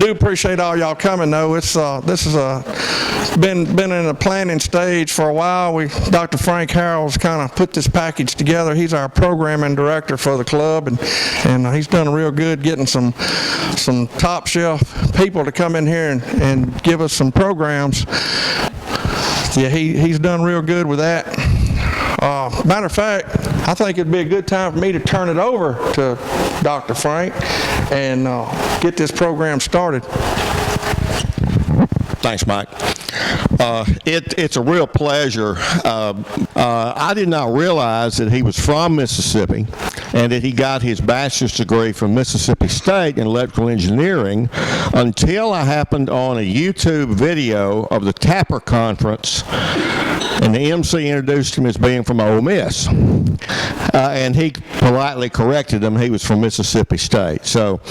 do appreciate all y'all coming, though. This is been in the planning stage for a while. Dr. Frank Harrell's kind of put this package together. He's our programming director for the club, and he's done real good getting some top shelf people to come in here and give us some programs. Yeah, he's done real good with that. Matter of fact, I think it'd be a good time for me to turn it over to Dr. Frank and get this program started. Thanks, Mike. It's a real pleasure. I did not realize that he was from Mississippi and that he got his bachelor's degree from Mississippi State in electrical engineering until I happened on a YouTube video of the Tapper Conference, and the MC introduced him as being from Ole Miss. And he politely corrected him. He was from Mississippi State. So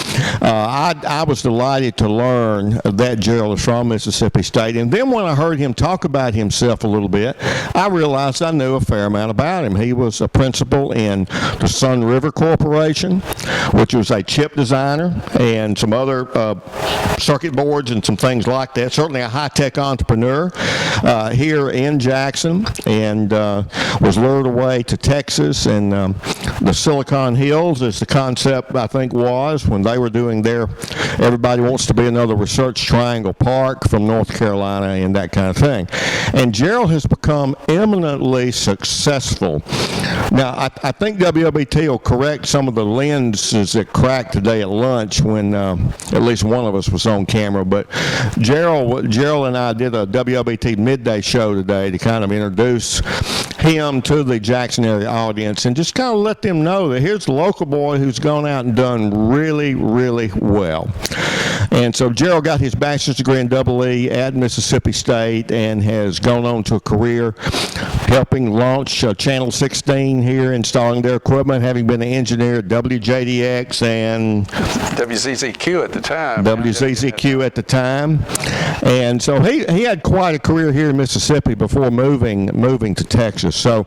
I was delighted to learn that Gerald is from Mississippi State. And then when I heard him talk about himself a little bit, I realized I knew a fair amount about him. He was a principal in the Sun River Corporation, which was a chip designer and some other circuit boards and some things like that. Certainly a high-tech entrepreneur here in Jackson, and was lured away to Texas and the Silicon Hills, as the concept, I think, was when they were doing their everybody wants to be another Research Triangle Park from North Carolina and that kind of thing. And Gerald has become eminently successful. Now, I think WLBT will correct some of the lenses that cracked today at lunch when at least one of us was on camera. But Gerald and I did a WLBT midday show today to kind of introduce him to the Jackson area audience and just kind of let them know that here's the local boy who's gone out and done really, really well. And so Gerald got his bachelor's degree in EE at Mississippi State and has gone on to a career helping launch Channel 16 here, installing their equipment, having been an engineer at WJDX and WZZQ at the time. WZZQ at the time. And so he had quite a career here in Mississippi before moving to Texas. So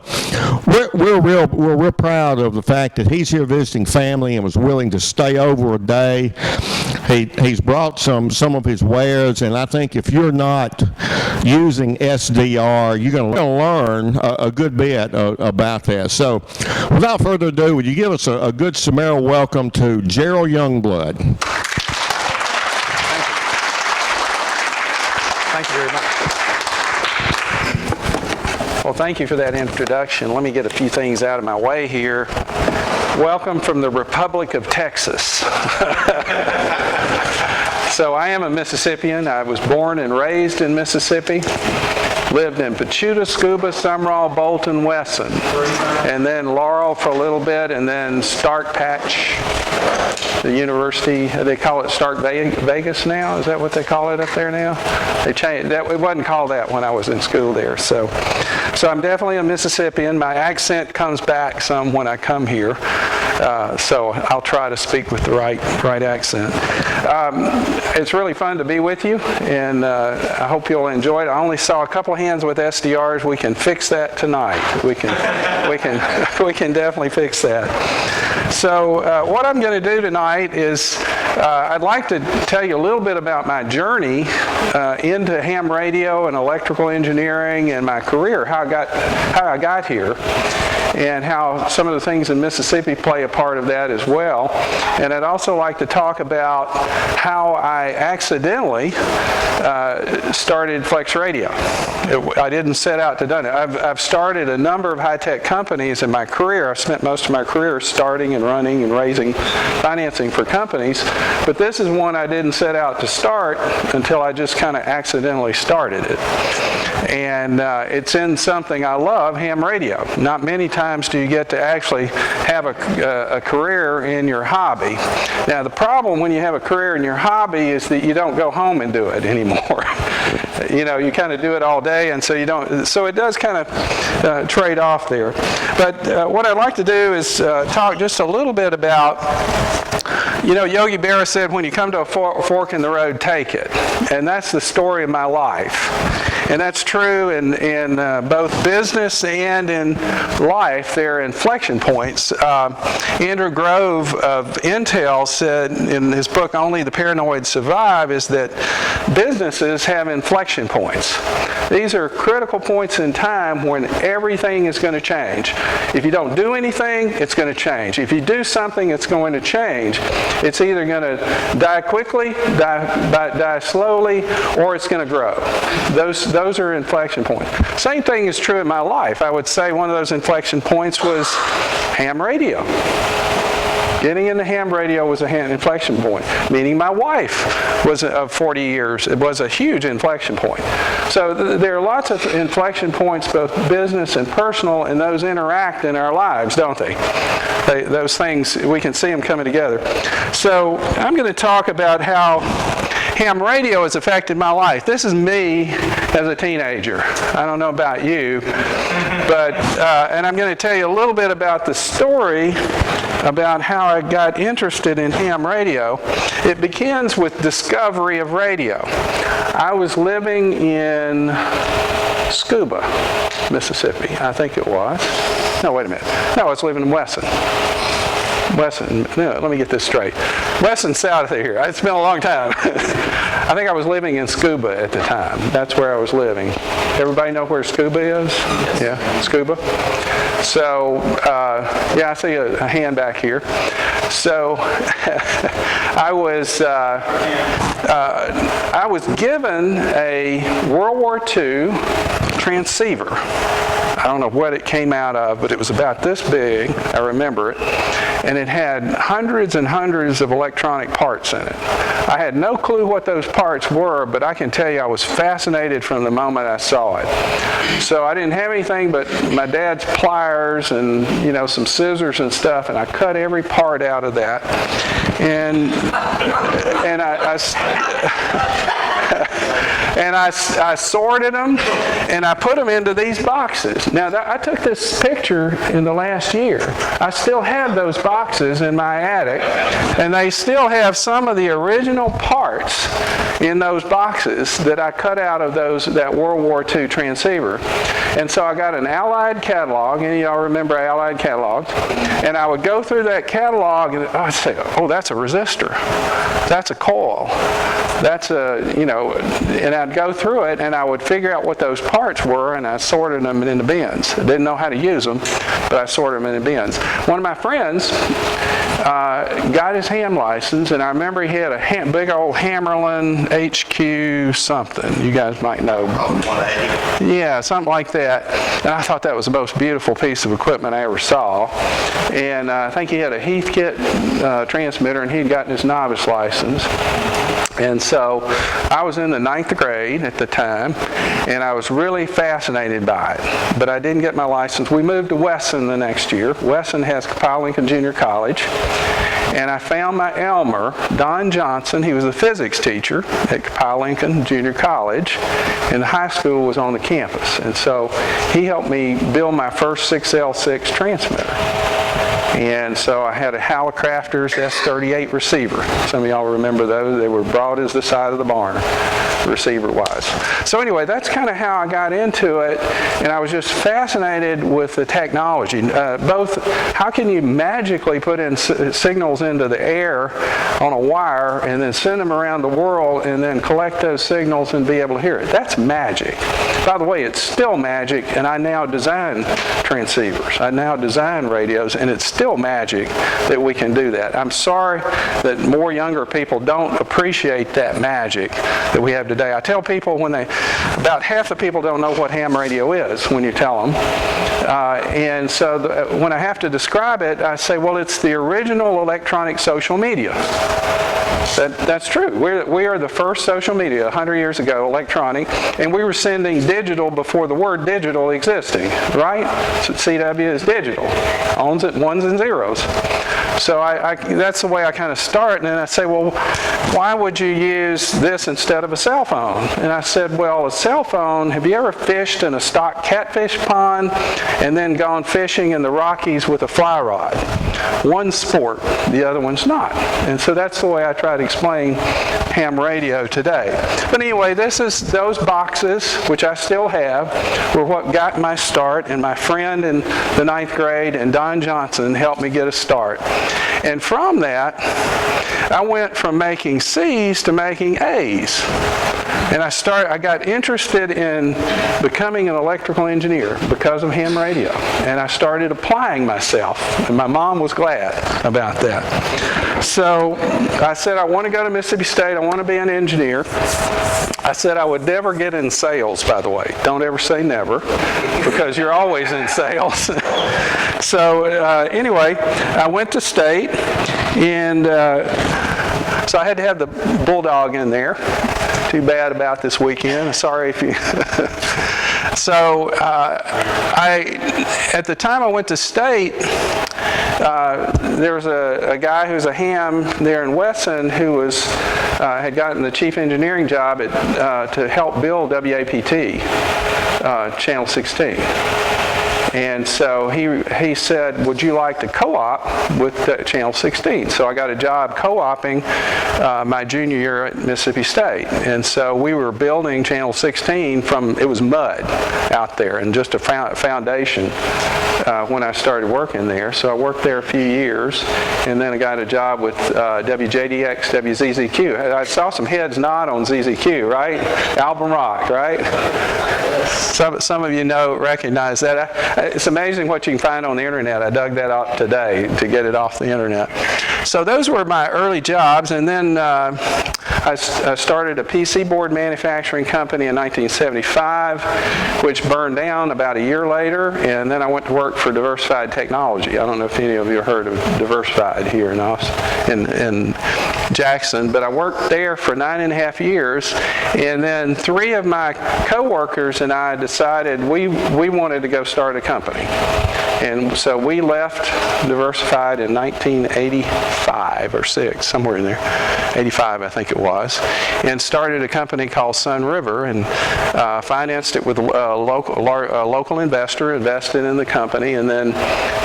we're real proud of the fact that he's here visiting family and was willing to stay over a day. He's brought some of his wares, and I think if you're not using SDR, you're going to learn a good bit about that. So without further ado, would you give us a good Samara welcome to Gerald Youngblood? Thank you very much. Well, thank you for that introduction. Let me get a few things out of my way here. Welcome from the Republic of Texas. So I am a Mississippian. I was born and raised in Mississippi. Lived in Pachuta, Scuba, Sumrall, Bolton, Wesson, and then Laurel for a little bit, and then Stark Patch, the university. They call it Stark Vegas now. Is that what they call it up there now? They changed that. It wasn't called that when I was in school there. So I'm definitely a Mississippian. My accent comes back some when I come here, so I'll try to speak with the right accent. It's really fun to be with you, and I hope you'll enjoy it. I only saw a couple of hands with SDRs. We can fix that tonight. We can definitely fix that. So what I'm going to do tonight is I'd like to tell you a little bit about my journey into ham radio and electrical engineering and my career, how I got here, and how some of the things in Mississippi play a part of that as well. And I'd also like to talk about how I accidentally started FlexRadio. I didn't set out to do it. I've started a number of high-tech companies in my career. I've spent most of my career starting and running and raising financing for companies, but this is one I didn't set out to start until I just kind of accidentally started it. And it's in something I love, ham radio. Not many times do you get to actually have a career in your hobby. Now, the problem when you have a career in your hobby is that you don't go home and do it anymore. You know, you kind of do it all day, and so you don't. So it does kind of trade off there. But what I'd like to do is talk just a little bit about. You know, Yogi Berra said, when you come to a fork in the road, take it. And that's the story of my life. And that's true in both business and in life. There are inflection points. Andrew Grove of Intel said in his book, Only the Paranoid Survive, is that businesses have inflection points. These are critical points in time when everything is going to change. If you don't do anything, it's going to change. If you do something, it's going to change. It's either going to die quickly, die slowly, or it's going to grow. Those are inflection points. Same thing is true in my life. I would say one of those inflection points was ham radio. Getting into ham radio was an inflection point. Meeting my wife was of 40 years. It was a huge inflection point. So there are lots of inflection points, both business and personal, and those interact in our lives, don't they? Those things, we can see them coming together. So I'm going to talk about how ham radio has affected my life. This is me as a teenager. I don't know about you, but and I'm going to tell you a little bit about the story about how I got interested in ham radio. It begins with discovery of radio. I was living in Scuba, Mississippi, I think it was. No, wait a minute. No, I was living in Wesson. No, let me get this straight. Wesson's south of here. It's been a long time. I think I was living in Scuba at the time. That's where I was living. Everybody know where Scuba is? Yeah, Scuba. So, yeah, I see a hand back here. So, I was given a World War II transceiver. I don't know what it came out of, but it was about this big. I remember it. And it had hundreds and hundreds of electronic parts in it. I had no clue what those parts were, but I can tell you I was fascinated from the moment I saw it. So I didn't have anything but my dad's pliers and, you know, some scissors and stuff, and I cut every part out of that. And I sorted them, and I put them into these boxes. Now, I took this picture in the last year. I still have those boxes in my attic, and they still have some of the original parts in those boxes that I cut out of that World War II transceiver. And so I got an Allied catalog, and y'all remember Allied catalogs, and I would go through that catalog, and I'd say, oh, that's a resistor. That's a coil. That's a, you know, and I'd go through it, and I would figure out what those parts were, and I sorted them into bins. I didn't know how to use them, but I sorted them into bins. One of my friends got his ham license, and I remember he had a big old Hammerlin HQ something. You guys might know. Yeah, something like that. And I thought that was the most beautiful piece of equipment I ever saw. And I think he had a Heathkit transmitter, and he'd gotten his novice license. And so I was in the 9th grade at the time, and I was really fascinated by it. But I didn't get my license. We moved to Wesson the next year. Wesson has Lincoln Junior College. And I found my Elmer, Don Johnson. He was a physics teacher at Lincoln Junior College, and the high school was on the campus. And so he helped me build my first 6L6 transmitter. And so I had a Hallicrafters S38 receiver. Some of y'all remember those. They were broad as the side of the barn, receiver-wise. So anyway, that's kind of how I got into it, and I was just fascinated with the technology. Both, how can you magically put in signals into the air on a wire and then send them around the world and then collect those signals and be able to hear it? That's magic. By the way, it's still magic, and I now design transceivers. I now design radios, and it's still magic that we can do that. I'm sorry that more younger people don't appreciate that magic that we have today. I tell people about half the people don't know what ham radio is when you tell them. And so when I have to describe it, I say, well, it's the original electronic social media. That's true. We are the first social media 100 years ago, electronic, and we were sending digital before the word digital existing, right? So CW is digital, ones and zeros. So that's the way I kind of start, and then I say, well, why would you use this instead of a cell phone? And I said, well, a cell phone, have you ever fished in a stock catfish pond and then gone fishing in the Rockies with a fly rod? one's sport, the other one's not. And so that's the way I try to explain ham radio today. But anyway, those boxes, which I still have, were what got my start, and my friend in the 9th grade and Don Johnson helped me get a start. And from that, I went from making C's to making A's. And I got interested in becoming an electrical engineer because of ham radio. And I started applying myself. And my mom was glad about that. So I said, I want to go to Mississippi State. I want to be an engineer. I said I would never get in sales, by the way. Don't ever say never, because you're always in sales. So anyway, I went to State, and so I had to have the bulldog in there. Too bad about this weekend. Sorry if you... So at the time I went to State, there was a guy who's a ham there in Wesson who had gotten the chief engineering job to help build WAPT, Channel 16. And so he said, would you like to co-op with Channel 16? So I got a job co-oping my junior year at Mississippi State. And so we were building Channel 16 it was mud out there and just a foundation when I started working there. So I worked there a few years, and then I got a job with WJDX, WZZQ. I saw some heads nod on ZZQ, right? Album Rock, right? Some of you recognize that. It's amazing what you can find on the internet. I dug that up today to get it off the internet. So those were my early jobs, and then I started a PC board manufacturing company in 1975, which burned down about a year later, and then I went to work for Diversified Technology. I don't know if any of you have heard of Diversified here in Jackson, but I worked there for 9.5 years, and then 3 of my coworkers and I decided we wanted to go start a company. And so we left Diversified in 1985 or 6, somewhere in there, 85 I think it was, and started a company called Sun River, and financed it with a local investor, invested in the company, and then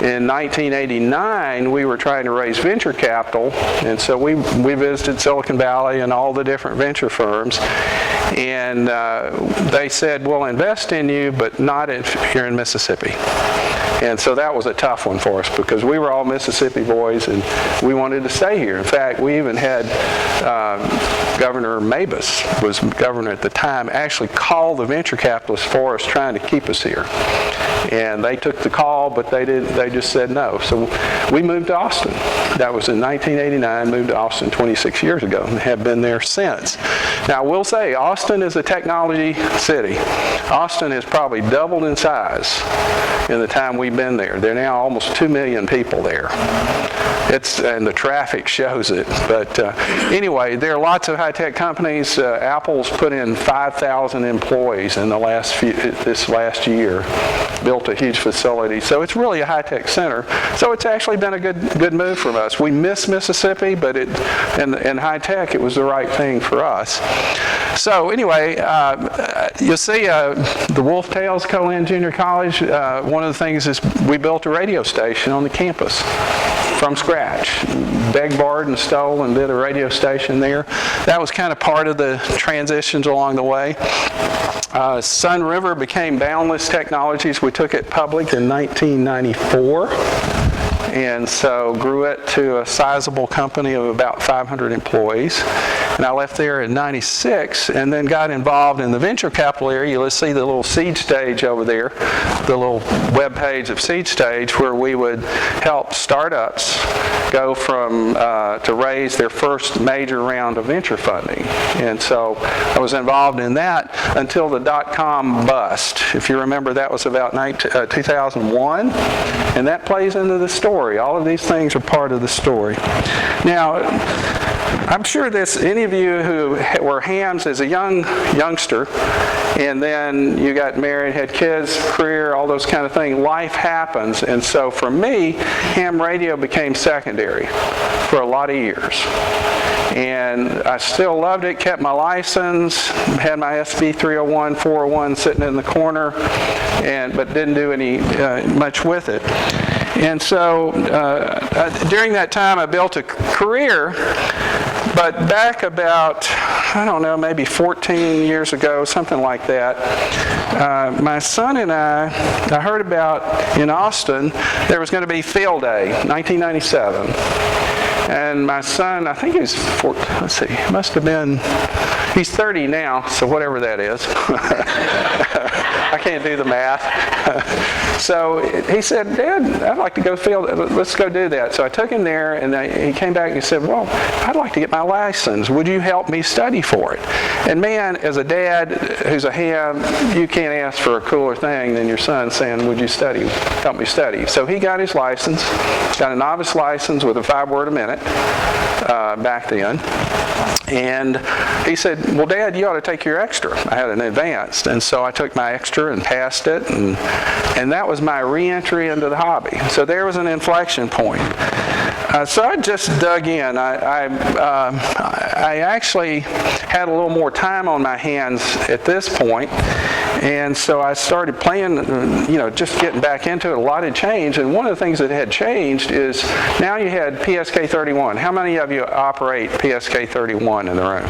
in 1989 we were trying to raise venture capital, and so we visited Silicon Valley and all the different venture firms, and they said, we'll invest in you, but not if you're in Mississippi. And so that was a tough one for us because we were all Mississippi boys and we wanted to stay here. In fact, we even had Governor Mabus, was governor at the time, actually call the venture capitalists for us trying to keep us here. And they took the call, but they just said no. So we moved to Austin. That was in 1989, moved to Austin 26 years ago and have been there since. Now, I will say, Austin is a technology city. Austin has probably doubled in size in the time we've been there. There are now almost 2 million people there. And the traffic shows it. But anyway, there are lots of high-tech companies. Apple's put in 5,000 employees in this last year, built a huge facility. So it's really a high-tech center. So it's actually been a good move for us. We miss Mississippi, but in high-tech, it was the right thing for us. So anyway, you'll see the Wolf Tales Co-Ed Junior College. One of the things is we built a radio station on the campus from scratch. Begged, borrowed, and stole and did a radio station there. That was kind of part of the transitions along the way. Sun River became Boundless Technologies. We took it public in 1994. And so grew it to a sizable company of about 500 employees. And I left there in 96 and then got involved in the venture capital area. Let's see the little seed stage over there, the little web page of seed stage where we would help startups go from to raise their first major round of venture funding. And so I was involved in that until the dot-com bust. If you remember, that was about 2001. And that plays into the story. All of these things are part of the story. Now, I'm sure any of you who were hams as a youngster, and then you got married, had kids, career, all those kind of things, life happens. And so for me, ham radio became secondary for a lot of years. And I still loved it, kept my license, had my SB 301, 401 sitting in the corner, but didn't do any much with it. And so during that time, I built a career. But back about, I don't know, maybe 14 years ago, something like that, my son and I heard about in Austin, there was going to be Field Day, 1997. And my son, I think he was, let's see, must have been, he's 30 now, so whatever that is. I can't do the math. So he said, Dad, I'd like to go let's go do that. So I took him there, and he came back and he said, well, I'd like to get my license. Would you help me study for it? And man, as a dad who's a ham, you can't ask for a cooler thing than your son saying, would you help me study? So he got his license, got a novice license with a 5-word a minute back then. And he said, well, Dad, you ought to take your extra. I had an advanced. And so I took my extra and passed it. And that was my re-entry into the hobby. So there was an inflection point. So I just dug in. I actually had a little more time on my hands at this point. And so I started playing, just getting back into it. A lot had changed. And one of the things that had changed is now you had PSK-31. How many of you operate PSK-31 in the room?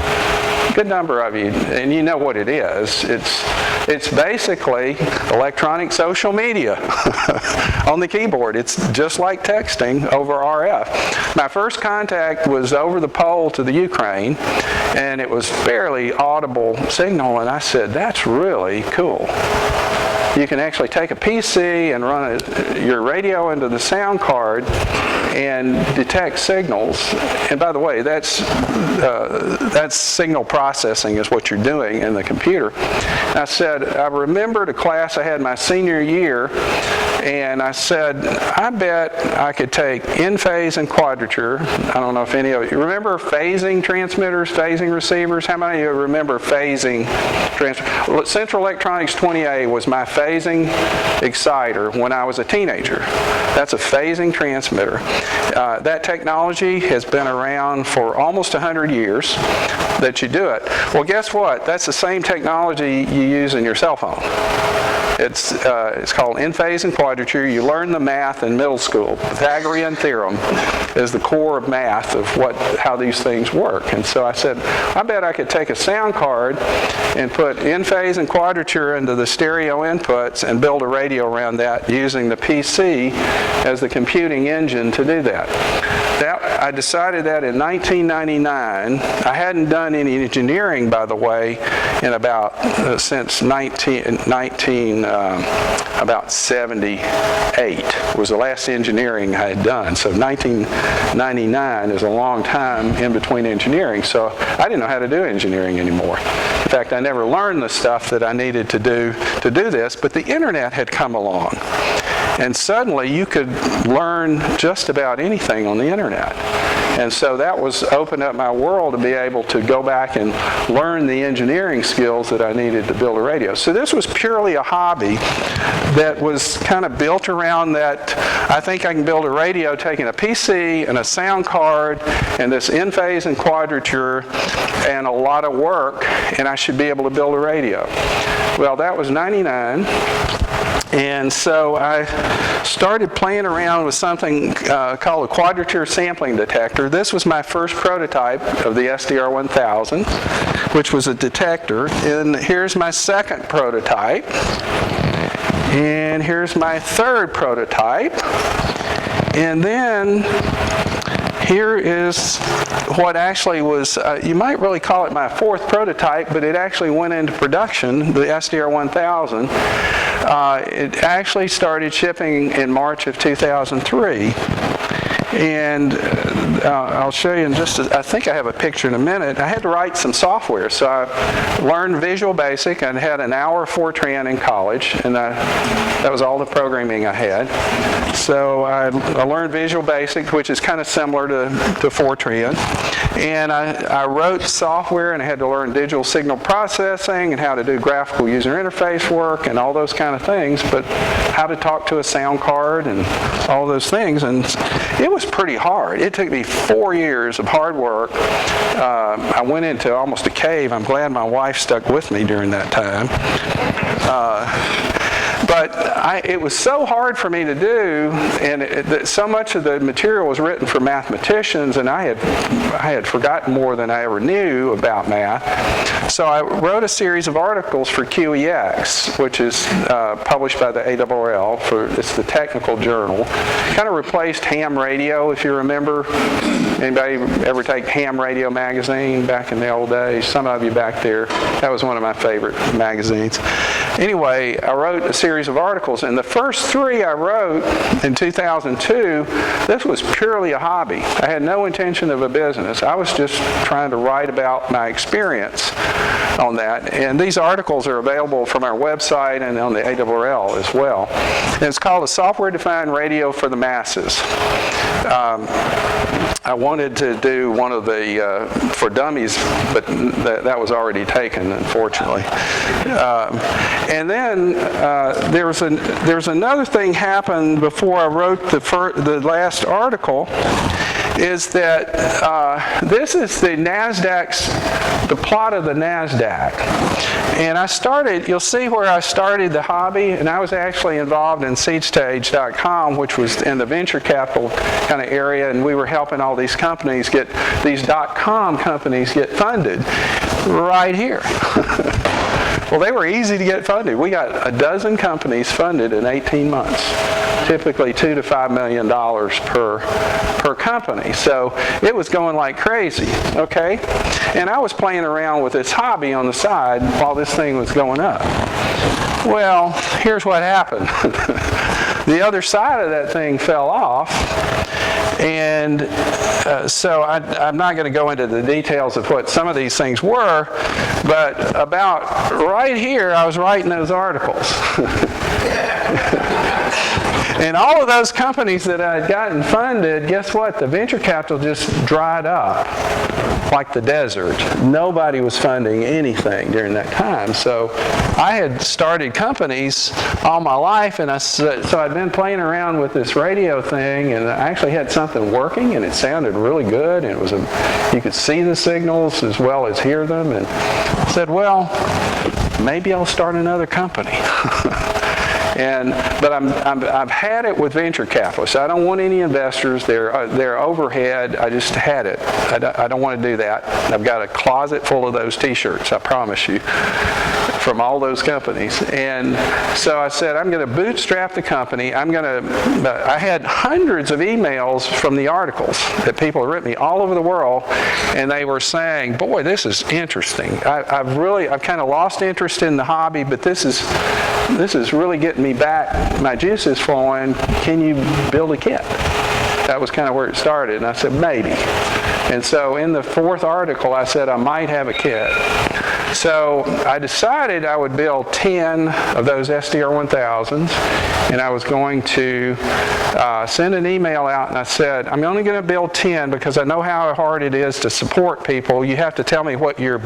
Good number of you, and you know what it is. It's basically electronic social media on the keyboard. It's just like texting over RF. My first contact was over the pole to the Ukraine, and it was fairly audible signal, and I said, that's really cool. You can actually take a PC and run your radio into the sound card and detect signals. And by the way, that's signal processing is what you're doing in the computer. And I said, I remembered a class I had my senior year, and I said, I bet I could take in-phase and quadrature. I don't know if any of you remember phasing transmitters, phasing receivers. How many of you remember phasing transmitters? Central Electronics 20A was my phasing exciter when I was a teenager. That's a phasing transmitter. That technology has been around for almost 100 years that you do it. Well, guess what? That's the same technology you use in your cell phone. It's called in-phase and quadrature. You learn the math in middle school. Pythagorean theorem is the core of math of how these things work. And so I said, I bet I could take a sound card and put in-phase and quadrature into the stereo inputs and build a radio around that using the PC as the computing engine to do that. I decided that in 1999. I hadn't done any engineering, by the way, in since about 78 was the last engineering I had done. So 1999 is a long time in between engineering. So I didn't know how to do engineering anymore. In fact, I never learned the stuff that I needed to do this, but the internet had come along. And suddenly you could learn just about anything on the internet. And so that opened up my world to be able to go back and learn the engineering skills that I needed to build a radio. So this was purely a hobby that was kind of built around that. I think I can build a radio taking a PC and a sound card and this in-phase and quadrature and a lot of work, and I should be able to build a radio. Well, that was 99. And so I started playing around with something called a quadrature sampling detector. This was my first prototype of the SDR 1000, which was a detector. And here's my second prototype. And here's my third prototype. And then here is what actually was, you might really call it my fourth prototype, but it actually went into production, the SDR 1000. It actually started shipping in March of 2003. And I'll show you in I think I have a picture in a minute. I had to write some software, so I learned Visual Basic. I had an hour of Fortran in college, and that was all the programming I had. So I learned Visual Basic, which is kind of similar to Fortran. And I wrote software, and I had to learn digital signal processing and how to do graphical user interface work and all those kind of things, but how to talk to a sound card and all those things. And it was pretty hard. It took me 4 years of hard work. I went into almost a cave. I'm glad my wife stuck with me during that time. But it was so hard for me to do, and so much of the material was written for mathematicians, and I had forgotten more than I ever knew about math. So I wrote a series of articles for QEX, which is published by the ARRL. It's the technical journal. Kind of replaced ham radio, if you remember. Anybody ever take ham radio magazine back in the old days? Some of you back there. That was one of my favorite magazines. Anyway, I wrote a series of articles, and the first 3 I wrote in 2002, this was purely a hobby. I had no intention of a business. I was just trying to write about my experience on that. And these articles are available from our website and on the ARRL as well. And it's called A Software-Defined Radio for the Masses. I wanted to do one of the for dummies, but that was already taken, unfortunately. And then there's another thing happened before I wrote the last article, is that this is the plot of the NASDAQ. And you'll see where I started the hobby, and I was actually involved in SeedStage.com, which was in the venture capital kind of area, and we were helping all these companies these .com companies get funded right here. Well, they were easy to get funded. We got a dozen companies funded in 18 months, typically $2 to $5 million per company. So it was going like crazy, okay? And I was playing around with this hobby on the side while this thing was going up. Well, here's what happened. The other side of that thing fell off. And so I'm not going to go into the details of what some of these things were, but about right here, I was writing those articles. And all of those companies that I had gotten funded, guess what? The venture capital just dried up like the desert. Nobody was funding anything during that time. So I had started companies all my life, and so I'd been playing around with this radio thing, and I actually had something working, and it sounded really good, and you could see the signals as well as hear them, and I said, well, maybe I'll start another company. But I've had it with venture capitalists. I don't want any investors. They're overhead. I just had it. I don't want to do that. I've got a closet full of those T-shirts, I promise you, from all those companies. And so I said, I'm going to bootstrap the company. I had hundreds of emails from the articles that people had written me all over the world, and they were saying, boy, this is interesting. I've kind of lost interest in the hobby, but this is really getting me back, my juices flowing. Can you build a kit? That was kind of where it started. And I said, maybe. And so in the 4th article, I said I might have a kit. So I decided I would build 10 of those SDR-1000s, and I was going to send an email out, and I said, I'm only going to build 10 because I know how hard it is to support people. You have to tell me what your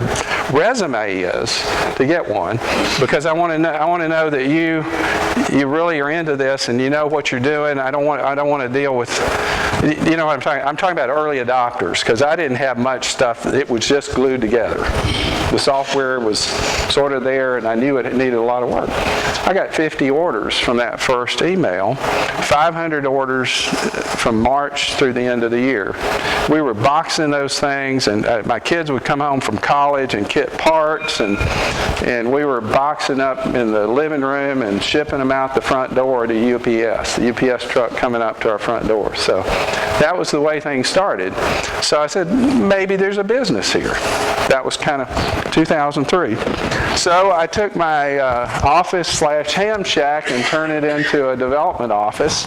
resume is to get one, because I want to know that you really are into this and you know what you're doing. I don't want to deal with, you know what I'm talking. I'm talking about early adopters, because I didn't have much stuff. It was just glued together. The software was sort of there, and I knew it needed a lot of work. I got 50 orders from that first email, 500 orders from March through the end of the year. We were boxing those things, and my kids would come home from college and kit parts, and we were boxing up in the living room and shipping them out the front door to UPS, the UPS truck coming up to our front door. So that was the way things started. So I said, maybe there's a business here. That was kind of 2003. So I took my office/ham shack and turned it into a development office,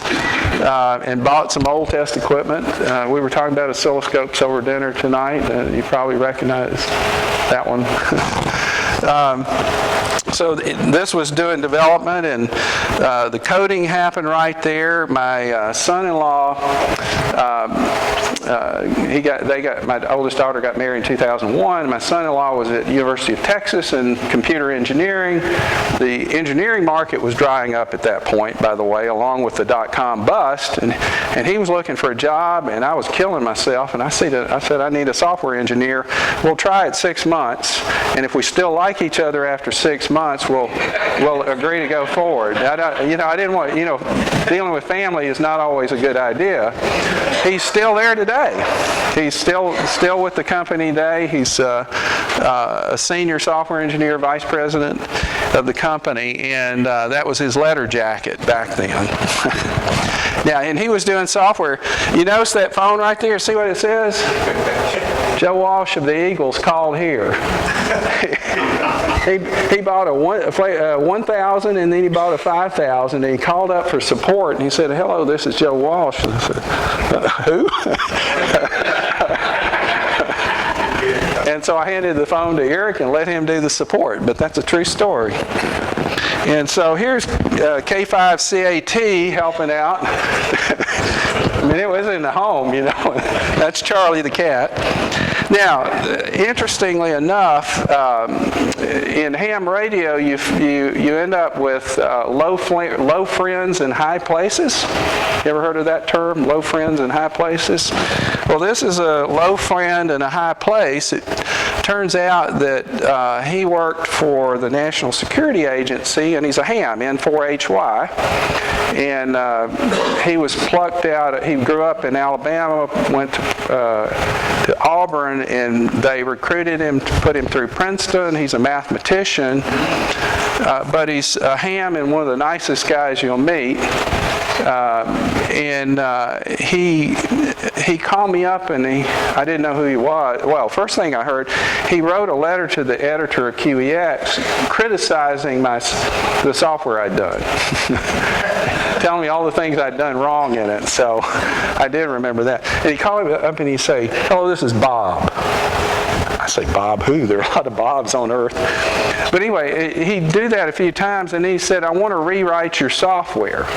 and bought some old test equipment. We were talking about oscilloscopes over dinner tonight. You probably recognize that one. So this was doing development, and the coding happened right there. My son-in-law my oldest daughter got married in 2001. My son-in-law was at University of Texas in computer engineering. The engineering market was drying up at that point, by the way, along with the dot-com bust, and he was looking for a job, and I was killing myself, and I said, I need a software engineer. We'll try it 6 months, and if we still like each other after 6 months, we'll agree to go forward. I didn't want, dealing with family is not always a good idea. He's still there today. He's still with the company today. He's a senior software engineer, vice president of the company, and that was his letter jacket back then. Now, and he was doing software. You notice that phone right there? See what it says? Joe Walsh of the Eagles called here. He bought a 1,000 and then he bought a 5,000 and he called up for support and he said, "Hello, this is Joe Walsh." And I said, "Who?" And so I handed the phone to Eric and let him do the support, but that's a true story. And so here's K5CAT helping out. I mean, it was in the home, That's Charlie the cat. Now, interestingly enough, in ham radio, you end up with low friends in high places. You ever heard of that term, low friends in high places? Well, this is a low friend in a high place. It turns out that he worked for the National Security Agency, and he's a ham, N4HY. And he was plucked out. He grew up in Alabama, went to Auburn, and they recruited him to put him through Princeton. He's a mathematician, but he's a ham and one of the nicest guys you'll meet. He called me up and I didn't know who he was. Well, first thing I heard, he wrote a letter to the editor of QEX criticizing the software I'd done. Telling me all the things I'd done wrong in it. So I did remember that. And he called me up and he said, "Hello, this is Bob." I say, "Bob who? There are a lot of Bobs on earth." But anyway, he'd do that a few times and he said, "I want to rewrite your software."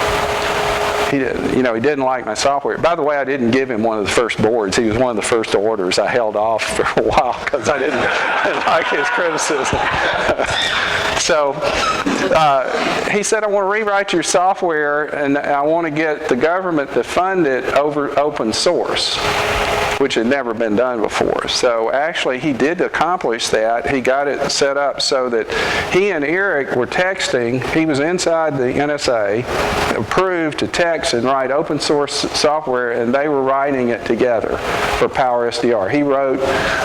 He didn't like my software. By the way, I didn't give him one of the first boards. He was one of the first orders. I held off for a while because I didn't like his criticism. So he said, "I want to rewrite your software and I want to get the government to fund it over open source," which had never been done before. So actually he did accomplish that. He got it set up so that he and Eric were texting. He was inside the NSA, approved to text and write open source software, and they were writing it together for PowerSDR. He wrote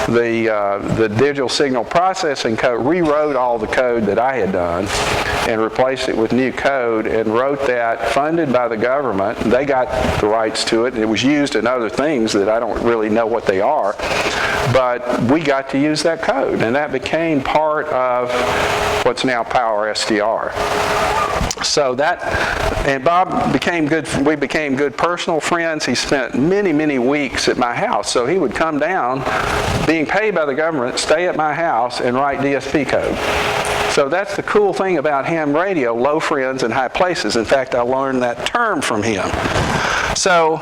the digital signal processing code, rewrote all the code that I had done and replaced it with new code and wrote that, funded by the government. They got the rights to it. It was used in other things that I don't really know what they are, but we got to use that code, and that became part of what's now PowerSDR. So and Bob we became good personal friends. He spent many, many weeks at my house. So he would come down, being paid by the government, stay at my house and write DSP code. So that's the cool thing about ham radio, low friends in high places. In fact, I learned that term from him. So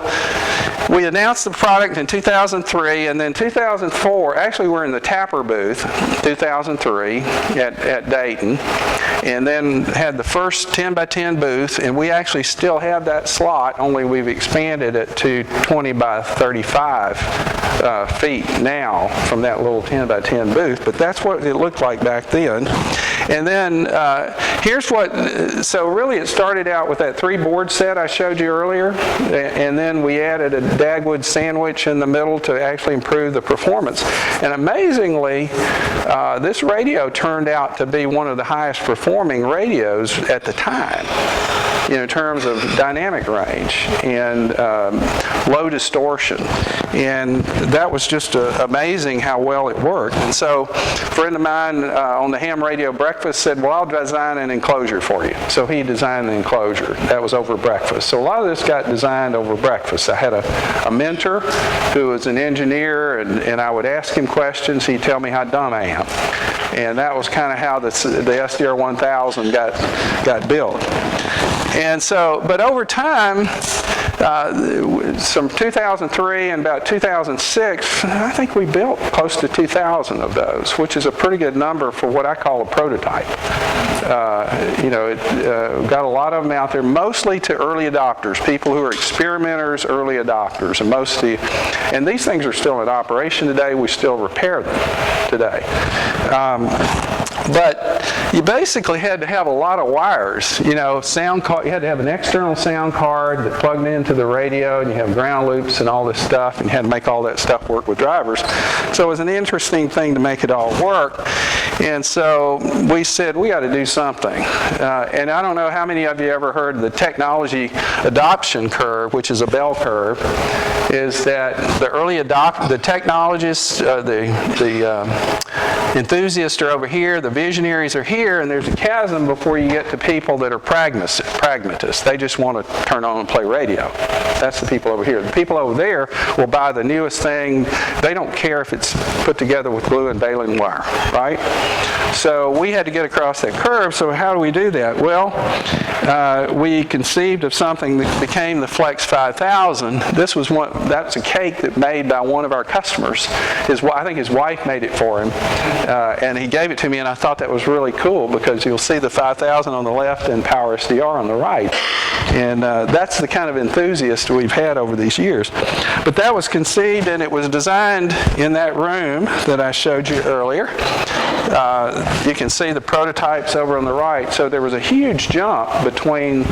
we announced the product in 2003, and then 2004, actually we're in the Tapper booth, 2003 at Dayton, and then had the first 10x10 booth, and we actually still have that slot, only we've expanded it to 20 by 35 feet now from that little 10x10 booth, but that's what it looked like back then. And then so really it started out with that 3-board set I showed you earlier, and then we added a Dagwood sandwich in the middle to actually improve the performance. And amazingly, this radio turned out to be one of the highest performing radios at the time, in terms of dynamic range and low distortion. And that was just amazing how well it worked. And so a friend of mine on the ham radio breakfast said, "Well, I'll design an enclosure for you." So he designed the enclosure. That was over breakfast. So a lot of this got designed over breakfast. I had a mentor who was an engineer, and I would ask him questions. He'd tell me how dumb I am. And that was kind of how the SDR 1000 got built. And so, but over time, From 2003 and about 2006, I think we built close to 2,000 of those, which is a pretty good number for what I call a prototype. We've got a lot of them out there, mostly to early adopters, people who are experimenters, early adopters, and these things are still in operation today. We still repair them today. But you basically had to have a lot of wires. Sound card. You had to have an external sound card that plugged into the radio, and you have ground loops and all this stuff, and you had to make all that stuff work with drivers. So it was an interesting thing to make it all work. And so we said, we got to do something. And I don't know how many of you ever heard of the technology adoption curve, which is a bell curve, is that the technologists, the enthusiasts are over here, the visionaries are here, and there's a chasm before you get to people that are pragmatists. They just want to turn on and play radio. That's the people over here. The people over there will buy the newest thing. They don't care if it's put together with glue and baling wire, right? So we had to get across that curve. So how do we do that? Well, we conceived of something that became the Flex 5000. That's a cake that made by one of our customers. I think his wife made it for him, and he gave it to me, and I thought that was really cool because you'll see the 5000 on the left and Power SDR on the right. And that's the kind of enthusiast we've had over these years. But that was conceived, and it was designed in that room that I showed you earlier. You can see the prototypes over on the right. So there was a huge jump between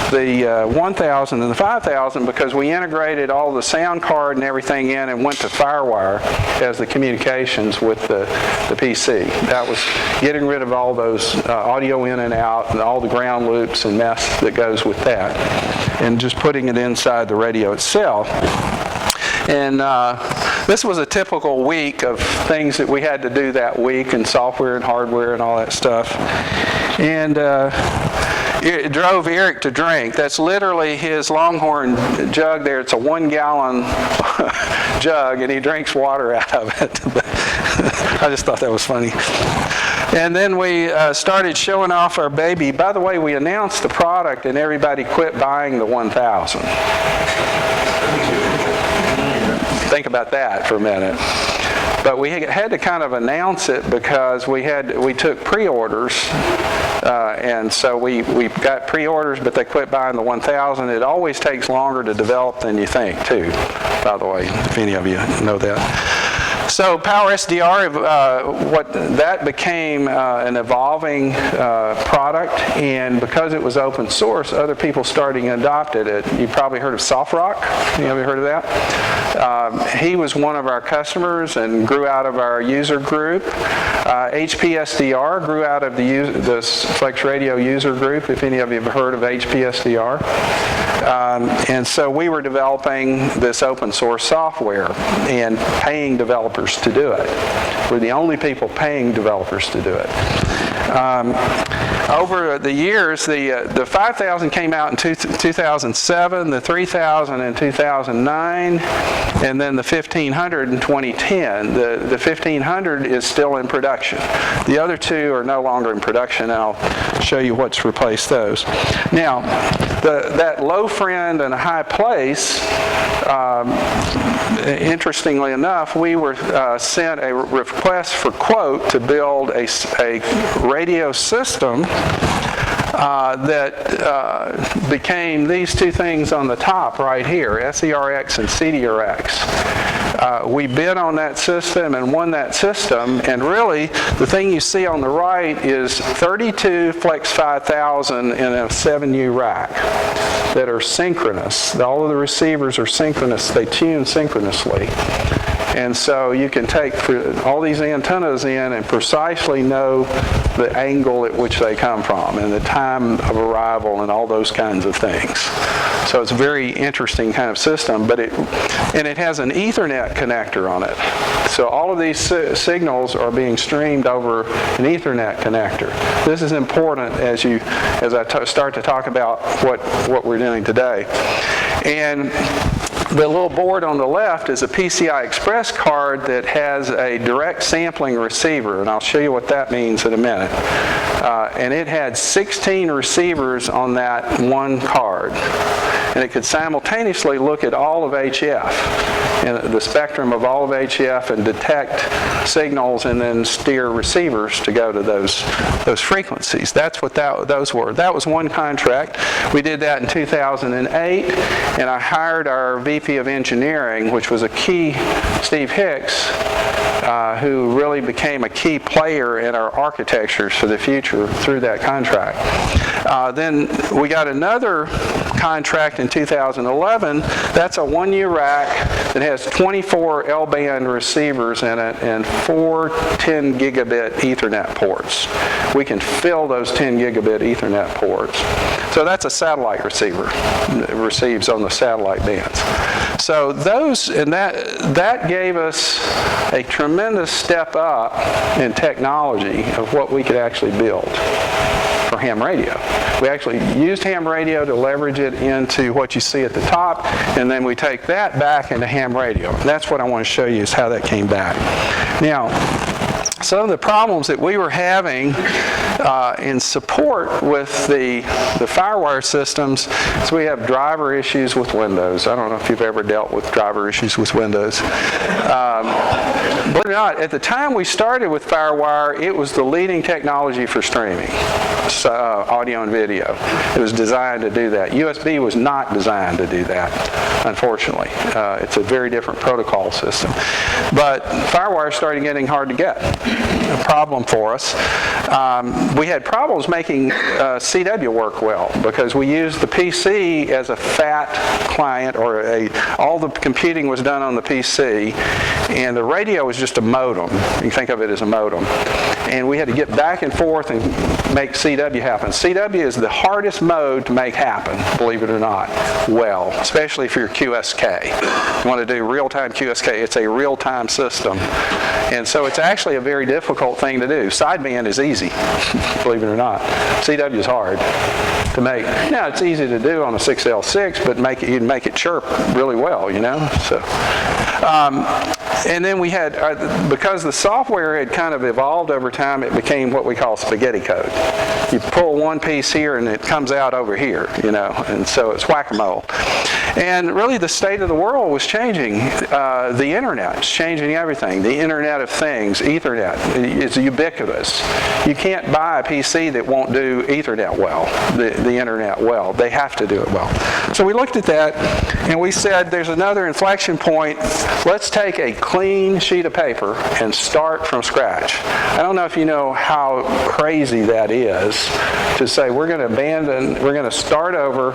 the 1000 and the 5000 because we integrated all the sound card and everything in and went to FireWire as the communications with the PC. That was getting rid of all those audio in and out and all the ground loops and mess that goes with that, and just putting it inside the radio itself. And this was a typical week of things that we had to do that week, and software and hardware and all that stuff. And it drove Eric to drink. That's literally his Longhorn jug there. It's a 1-gallon jug, and he drinks water out of it. I just thought that was funny. And then we started showing off our baby. By the way, we announced the product, and everybody quit buying the 1000. Think about that for a minute. But we had to kind of announce it because we took pre-orders, and so we got pre-orders, but they quit buying the 1000. It always takes longer to develop than you think, too, by the way, if any of you know that. So Power SDR, that became an evolving product, and because it was open source, other people started to adopt it. You probably heard of SoftRock. You ever heard of that? He was one of our customers and grew out of our user group. HPSDR grew out of the FlexRadio user group, if any of you have heard of HPSDR. And so we were developing this open source software and paying developers to do it. We're the only people paying developers to do it. Over the years, the 5000 came out in 2007, the 3000 in 2009, and then the 1500 in 2010. The 1500 is still in production. The other two are no longer in production, and I'll show you what's replaced those. Now, that low friend and a high place, interestingly enough, we were sent a request for quote to build a radio system that became these two things on the top right here, SERX and CDRX. We bid on that system and won that system, and really the thing you see on the right is 32 Flex 5000 in a 7U rack that are synchronous. All of the receivers are synchronous. They tune synchronously. And so you can take all these antennas in and precisely know the angle at which they come from and the time of arrival and all those kinds of things. So it's a very interesting kind of system, but it has an Ethernet connector on it. So all of these signals are being streamed over an Ethernet connector. This is important as I start to talk about what we're doing today. And The little board on the left is a PCI Express card that has a direct sampling receiver, and I'll show you what that means in a minute. And it had 16 receivers on that one card. And it could simultaneously look at all of HF, and the spectrum of all of HF, and detect signals and then steer receivers to go to those frequencies. That's what those were. That was one contract. We did that in 2008, and I hired our VP of Engineering, which was a key, Steve Hicks, who really became a key player in our architectures for the future through that contract. Then we got another contract in 2011. That's a one-year rack that has 24 L-band receivers in it and 4 10 gigabit Ethernet ports. We can fill those 10 gigabit Ethernet ports. So that's a satellite receiver. It receives on the satellite bands. So those, and that gave us a tremendous step up in technology of what we could actually build for ham radio. We actually used ham radio to leverage it into what you see at the top, and then we take that back into ham radio. And that's what I want to show you, is how that came back. Now, some of the problems that we were having in support with the FireWire systems is we have driver issues with Windows. I don't know if you've ever dealt with driver issues with Windows. Believe it or not, at the time we started with FireWire, it was the leading technology for streaming, audio and video. It was designed to do that. USB was not designed to do that, unfortunately. It's a very different protocol system. But FireWire started getting hard to get. A problem for us. We had problems making CW work well because we used the PC as a fat client, or all the computing was done on the PC, and the radio was just a modem. You can think of it as a modem. And we had to get back and forth and make CW happen. CW is the hardest mode to make happen, believe it or not, well, especially if you're QSK. You want to do real-time QSK, it's a real-time system. And so it's actually a very difficult thing to do. Sideband is easy, believe it or not. CW is hard to make. Now, it's easy to do on a 6L6, but you can make it chirp really well, you know. So, and then we had, because the software had kind of evolved over time, it became what we call spaghetti code. You pull one piece here and it comes out over here, you know, and so it's whack-a-mole. And really the state of the world was changing. The internet is changing everything. The Internet of Things, Ethernet, is ubiquitous. You can't buy a PC that won't do Ethernet well, the internet well. They have to do it well. So we looked at that and we said there's another inflection point. Let's take a clean sheet of paper and start from scratch. I don't know if you know how crazy that is to say we're going to abandon, we're going to start over,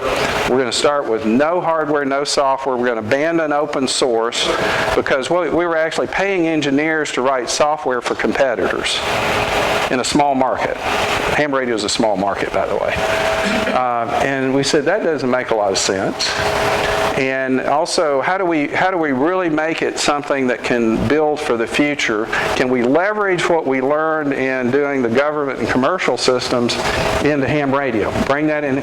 we're going to start with no hardware, no software, we're going to abandon open source, because we were actually paying engineers to write software for competitors in a small market. Ham radio is a small market, by the way. And we said that doesn't make a lot of sense. And also, how do we really make it something that can build for the future? Can we leverage what we learned in doing the government and commercial systems into ham radio? Bring that in,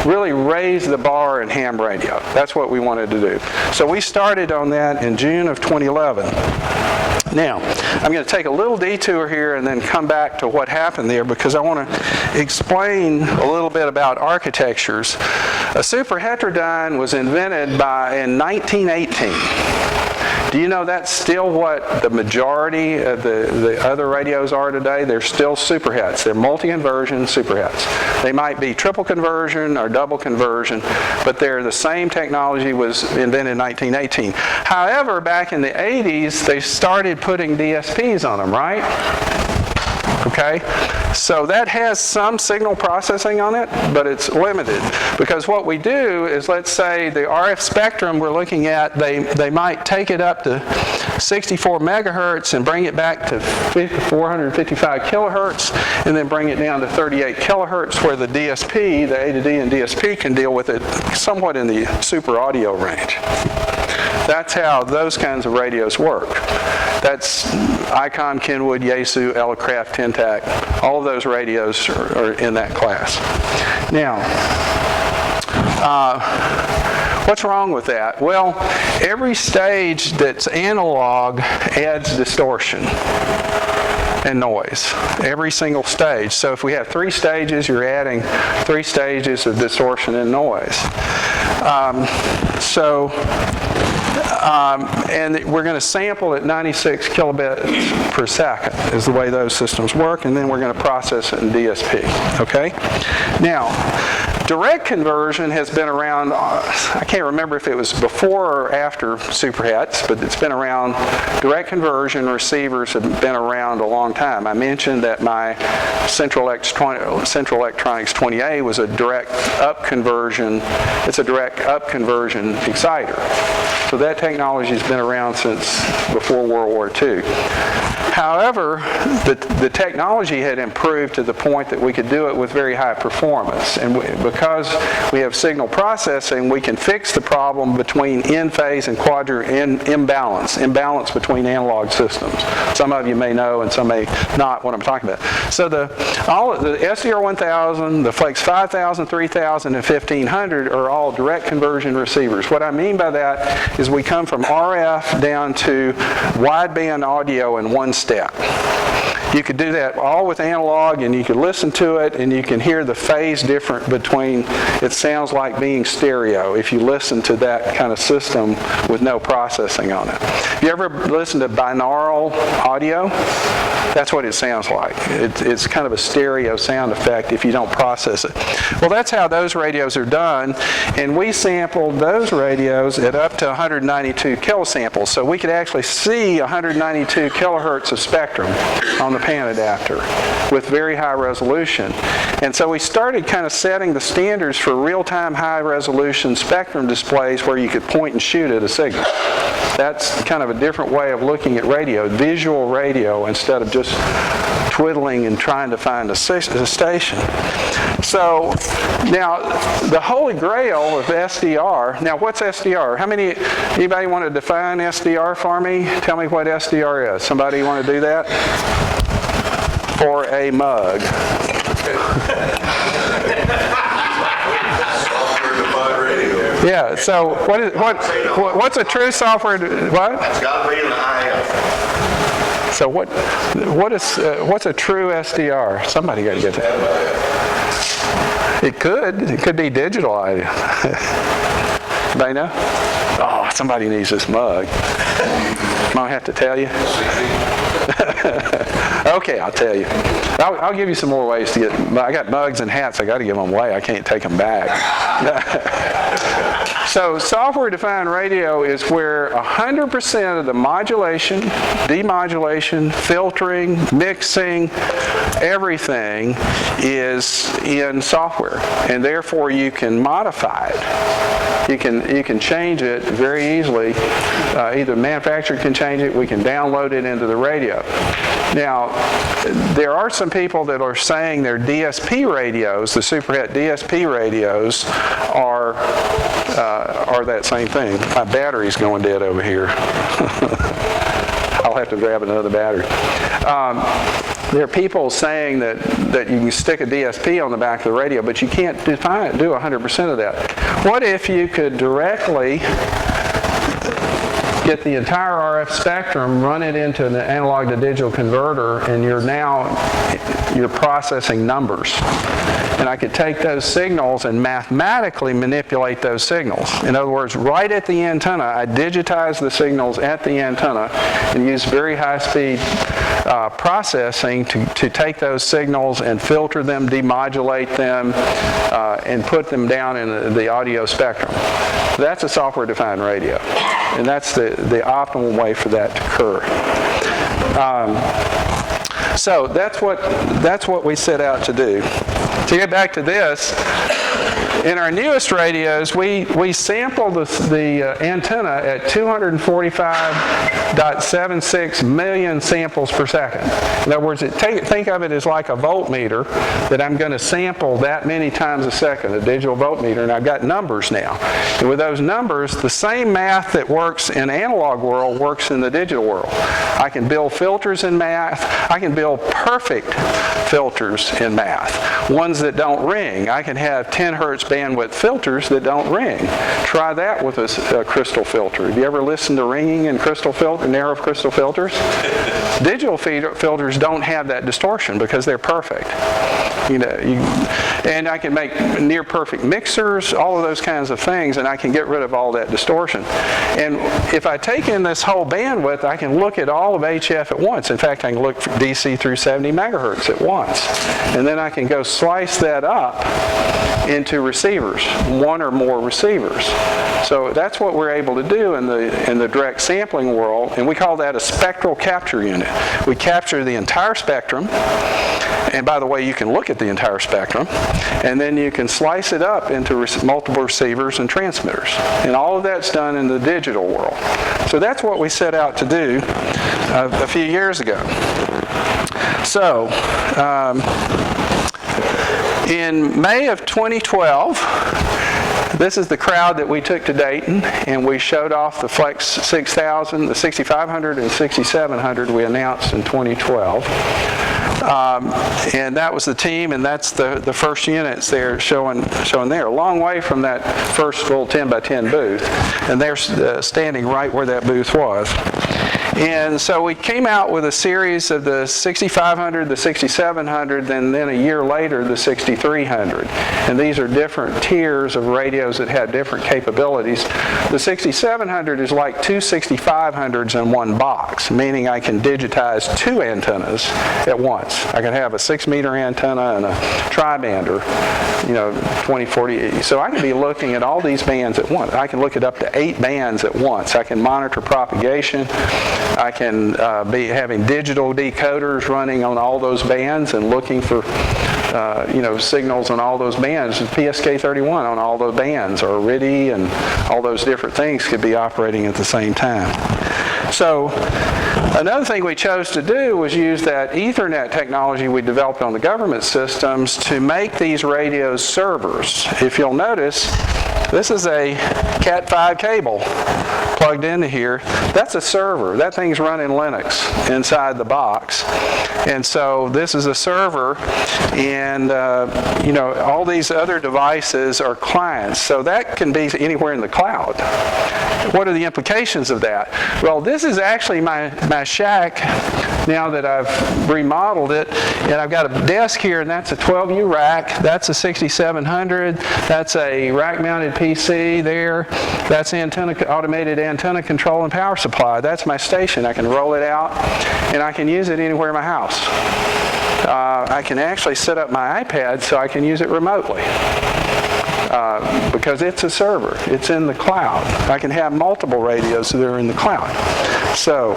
really raise the bar in ham radio. That's what we wanted to do. So we started on that in June of 2011. Now, I'm going to take a little detour here and then come back to what happened there, because I want to explain a little bit about architectures. A superheterodyne was invented in 1918. Do you know that's still what the majority of the other radios are today? They're still superhets. They're multi-conversion superhets. They might be triple conversion or double conversion, but they're the same technology was invented in 1918. However, back in the 80s, they started putting DSPs on them, right? Okay, so that has some signal processing on it, but it's limited, because what we do is, let's say the RF spectrum we're looking at, they might take it up to 64 megahertz and bring it back to 455 kilohertz, and then bring it down to 38 kilohertz, where the DSP, the A to D and DSP, can deal with it somewhat in the super audio range. That's how those kinds of radios work. That's ICOM, Kenwood, Yaesu, Elecraft, Tintac. All of those radios are in that class. Now, What's wrong with that? Well, every stage that's analog adds distortion and noise, every single stage. So if we have 3 stages, you're adding 3 stages of distortion and noise. And we're going to sample at 96 kilobits per second is the way those systems work, and then we're going to process it in DSP, okay? Now, direct conversion has been around, I can't remember if it was before or after superhets, but it's been around. Direct conversion receivers have been around a long time. I mentioned that my Central Electronics 20A was a direct up conversion. It's a direct up conversion exciter. So that technology has been around since before World War II. However, the technology had improved to the point that we could do it with very high performance. And because we have signal processing, we can fix the problem between in-phase and imbalance between analog systems. Some of you may know and some may not what I'm talking about. So the SDR 1000, the Flex 5000, 3000, and 1500 are all direct conversion receivers. What I mean by that is we come from RF down to wideband audio in one step. You could do that all with analog, and you could listen to it, and you can hear the phase difference between, it sounds like being stereo if you listen to that kind of system with no processing on it. Have you ever listened to binaural audio? That's what it sounds like. It's kind of a stereo sound effect if you don't process it. Well, that's how those radios are done, and we sampled those radios at up to 192 kilosamples, so we could actually see 192 kilohertz of spectrum on the pan adapter with very high resolution. And so we started kind of setting the standards for real-time high-resolution spectrum displays where you could point and shoot at a signal. That's kind of a different way of looking at radio, visual radio, instead of just twiddling and trying to find a station. So now the holy grail of SDR, now what's SDR? Anybody want to define SDR for me? Tell me what SDR is. Somebody want to do that? For a mug. Yeah, so what's a true software, what? It's got to be in the IF. So what's a true SDR? Somebody got to get that. It could be digital audio. Anybody know? Oh, somebody needs this mug. Am I have to tell you? Okay, I'll tell you. I'll give you some more ways to get. I got mugs and hats. I got to give them away. I can't take them back. So software-defined radio is where 100% of the modulation, demodulation, filtering, mixing, everything is in software, and therefore you can modify it. You can change it very easily. Either the manufacturer can change it, we can download it into the radio. Now, there are some people that are saying their DSP radios, the Superhet DSP radios, are that same thing. My battery's going dead over here. I'll have to grab another battery. There are people saying that you can stick a DSP on the back of the radio, but you can't do 100% of that. What if you could directly get the entire RF spectrum, run it into an analog to digital converter, and you're processing numbers. And I could take those signals and mathematically manipulate those signals. In other words, right at the antenna, I digitize the signals at the antenna and use very high-speed processing to take those signals and filter them, demodulate them, and put them down in the audio spectrum. That's a software-defined radio, and that's the optimal way for that to occur. So that's what we set out to do. To get back to this, in our newest radios, we sample the antenna at 245 1.76 million samples per second. In other words, think of it as like a voltmeter that I'm going to sample that many times a second, a digital voltmeter, and I've got numbers now. And with those numbers, the same math that works in analog world works in the digital world. I can build filters in math. I can build perfect filters in math, ones that don't ring. I can have 10 hertz bandwidth filters that don't ring. Try that with a crystal filter. Have you ever listened to ringing in crystal filter, narrow crystal filters? Digital filters don't have that distortion because they're perfect. And I can make near perfect mixers, all of those kinds of things, and I can get rid of all that distortion. And if I take in this whole bandwidth, I can look at all of HF at once. In fact, I can look for DC through 70 megahertz at once. And then I can go slice that up into receivers, one or more receivers. So that's what we're able to do in the direct sampling world, and we call that a spectral capture unit. We capture the entire spectrum, and by the way, you can look at the entire spectrum, and then you can slice it up into multiple receivers and transmitters. And all of that's done in the digital world. So that's what we set out to do a few years ago. So, in May of 2012, this is the crowd that we took to Dayton, and we showed off the Flex 6000, the 6500, and 6700 we announced in 2012. And that was the team, and that's the first units there showing there. A long way from that first full 10 by 10 booth, and they're standing right where that booth was. And so we came out with a series of the 6500, the 6700, and then a year later the 6300. And these are different tiers of radios that have different capabilities. The 6700 is like two 6500s in one box, meaning I can digitize two antennas at once. I can have a 6-meter antenna and a tri-bander, 20, 40. So I can be looking at all these bands at once. I can look at up to 8 bands at once. I can monitor propagation. I can be having digital decoders running on all those bands and looking for signals on all those bands. PSK31 on all those bands, or RIDI, and all those different things could be operating at the same time. So another thing we chose to do was use that Ethernet technology we developed on the government systems to make these radios servers. If you'll notice, this is a Cat5 cable plugged into here. That's a server. That thing's running Linux inside the box. And so this is a server, and all these other devices are clients. So that can be anywhere in the cloud. What are the implications of that? Well, this is actually my shack now that I've remodeled it, and I've got a desk here, and that's a 12U rack. That's a 6700. That's a rack-mounted PC there. That's automated antenna control and power supply. That's my station. I can roll it out, and I can use it anywhere in my house. I can actually set up my iPad so I can use it remotely. Because it's a server. It's in the cloud. I can have multiple radios that are in the cloud. So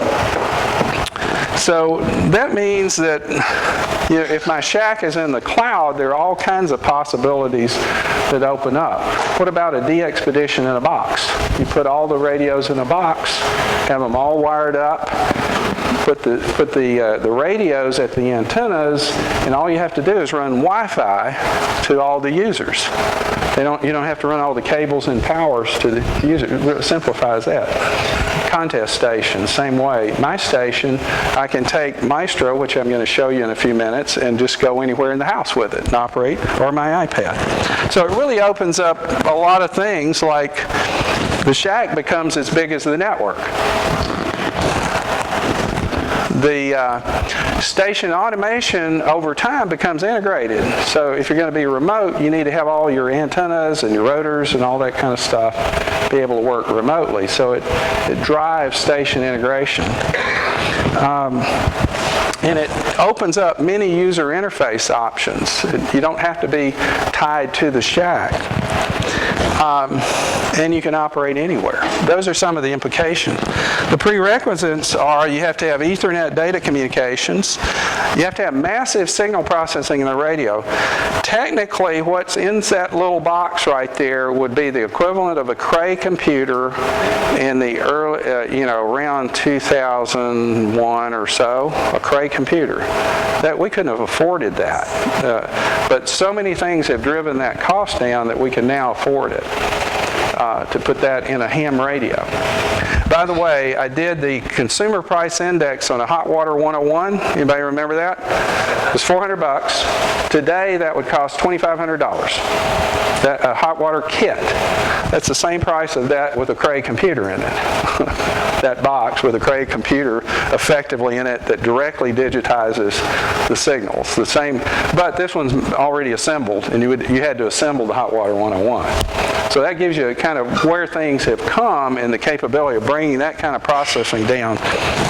that means that if my shack is in the cloud, there are all kinds of possibilities that open up. What about a de-expedition in a box? You put all the radios in a box, have them all wired up, put the radios at the antennas, and all you have to do is run Wi-Fi to all the users. You don't have to run all the cables and powers to the user. It simplifies that. Contest station, same way. My station, I can take Maestro, which I'm going to show you in a few minutes, and just go anywhere in the house with it and operate, or my iPad. So it really opens up a lot of things, like the shack becomes as big as the network. The station automation over time becomes integrated. So if you're going to be remote, you need to have all your antennas and your rotors and all that kind of stuff be able to work remotely. So it drives station integration. And it opens up many user interface options. You don't have to be tied to the shack. and you can operate anywhere. Those are some of the implications. The prerequisites are you have to have Ethernet data communications. You have to have massive signal processing in the radio. Technically, what's in that little box right there would be the equivalent of a Cray computer in the early, around 2001 or so, a Cray computer. That we couldn't have afforded that. But so many things have driven that cost down that we can now afford it. To put that in a ham radio. By the way, I did the consumer price index on a Hot Water 101. Anybody remember that? It was $400. Today, that would cost $2,500. That a hot water kit. That's the same price of that with a Cray computer in it. That box with a Cray computer effectively in it that directly digitizes the signals. The same, but this one's already assembled, and you had to assemble the Hot Water 101. So that gives you a kind of where things have come and the capability of bringing that kind of processing down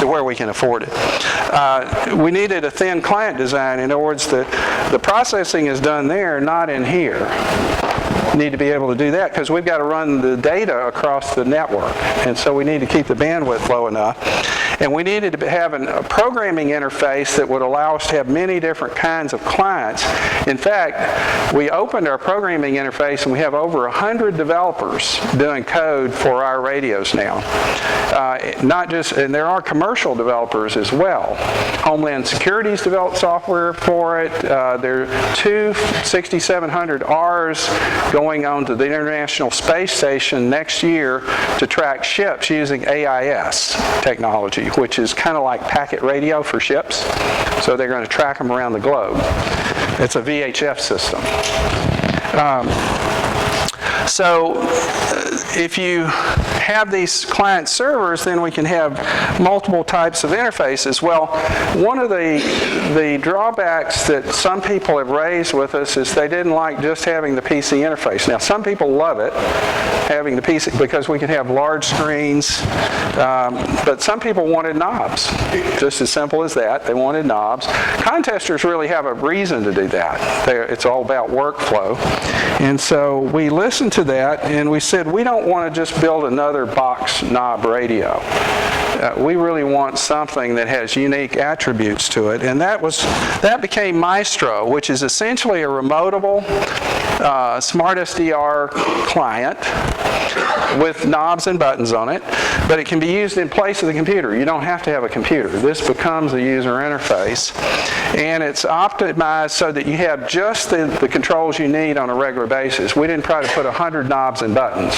to where we can afford it. We needed a thin client design. In other words, the processing is done there, not in here. Need to be able to do that because we've got to run the data across the network, and so we need to keep the bandwidth low enough. And we needed to have a programming interface that would allow us to have many different kinds of clients. In fact, we opened our programming interface and we have over 100 developers doing code for our radios now. And there are commercial developers as well. Homeland Security's developed software for it. There are two 6700Rs going on to the International Space Station next year to track ships using AIS technology, which is kind of like packet radio for ships. So they're going to track them around the globe. It's a VHF system. So if you have these client servers, then we can have multiple types of interfaces. Well, one of the drawbacks that some people have raised with us is they didn't like just having the PC interface. Now, some people love it, having the PC, because we can have large screens, but some people wanted knobs. Just as simple as that, they wanted knobs. Contesters really have a reason to do that. It's all about workflow. And so we listened to that and we said, we don't want to just build another box knob radio. We really want something that has unique attributes to it, and that became Maestro, which is essentially a remotable smart SDR client with knobs and buttons on it, but it can be used in place of the computer. You don't have to have a computer. This becomes a user interface, and it's optimized so that you have just the controls you need on a regular basis. We didn't try to put 100 knobs and buttons.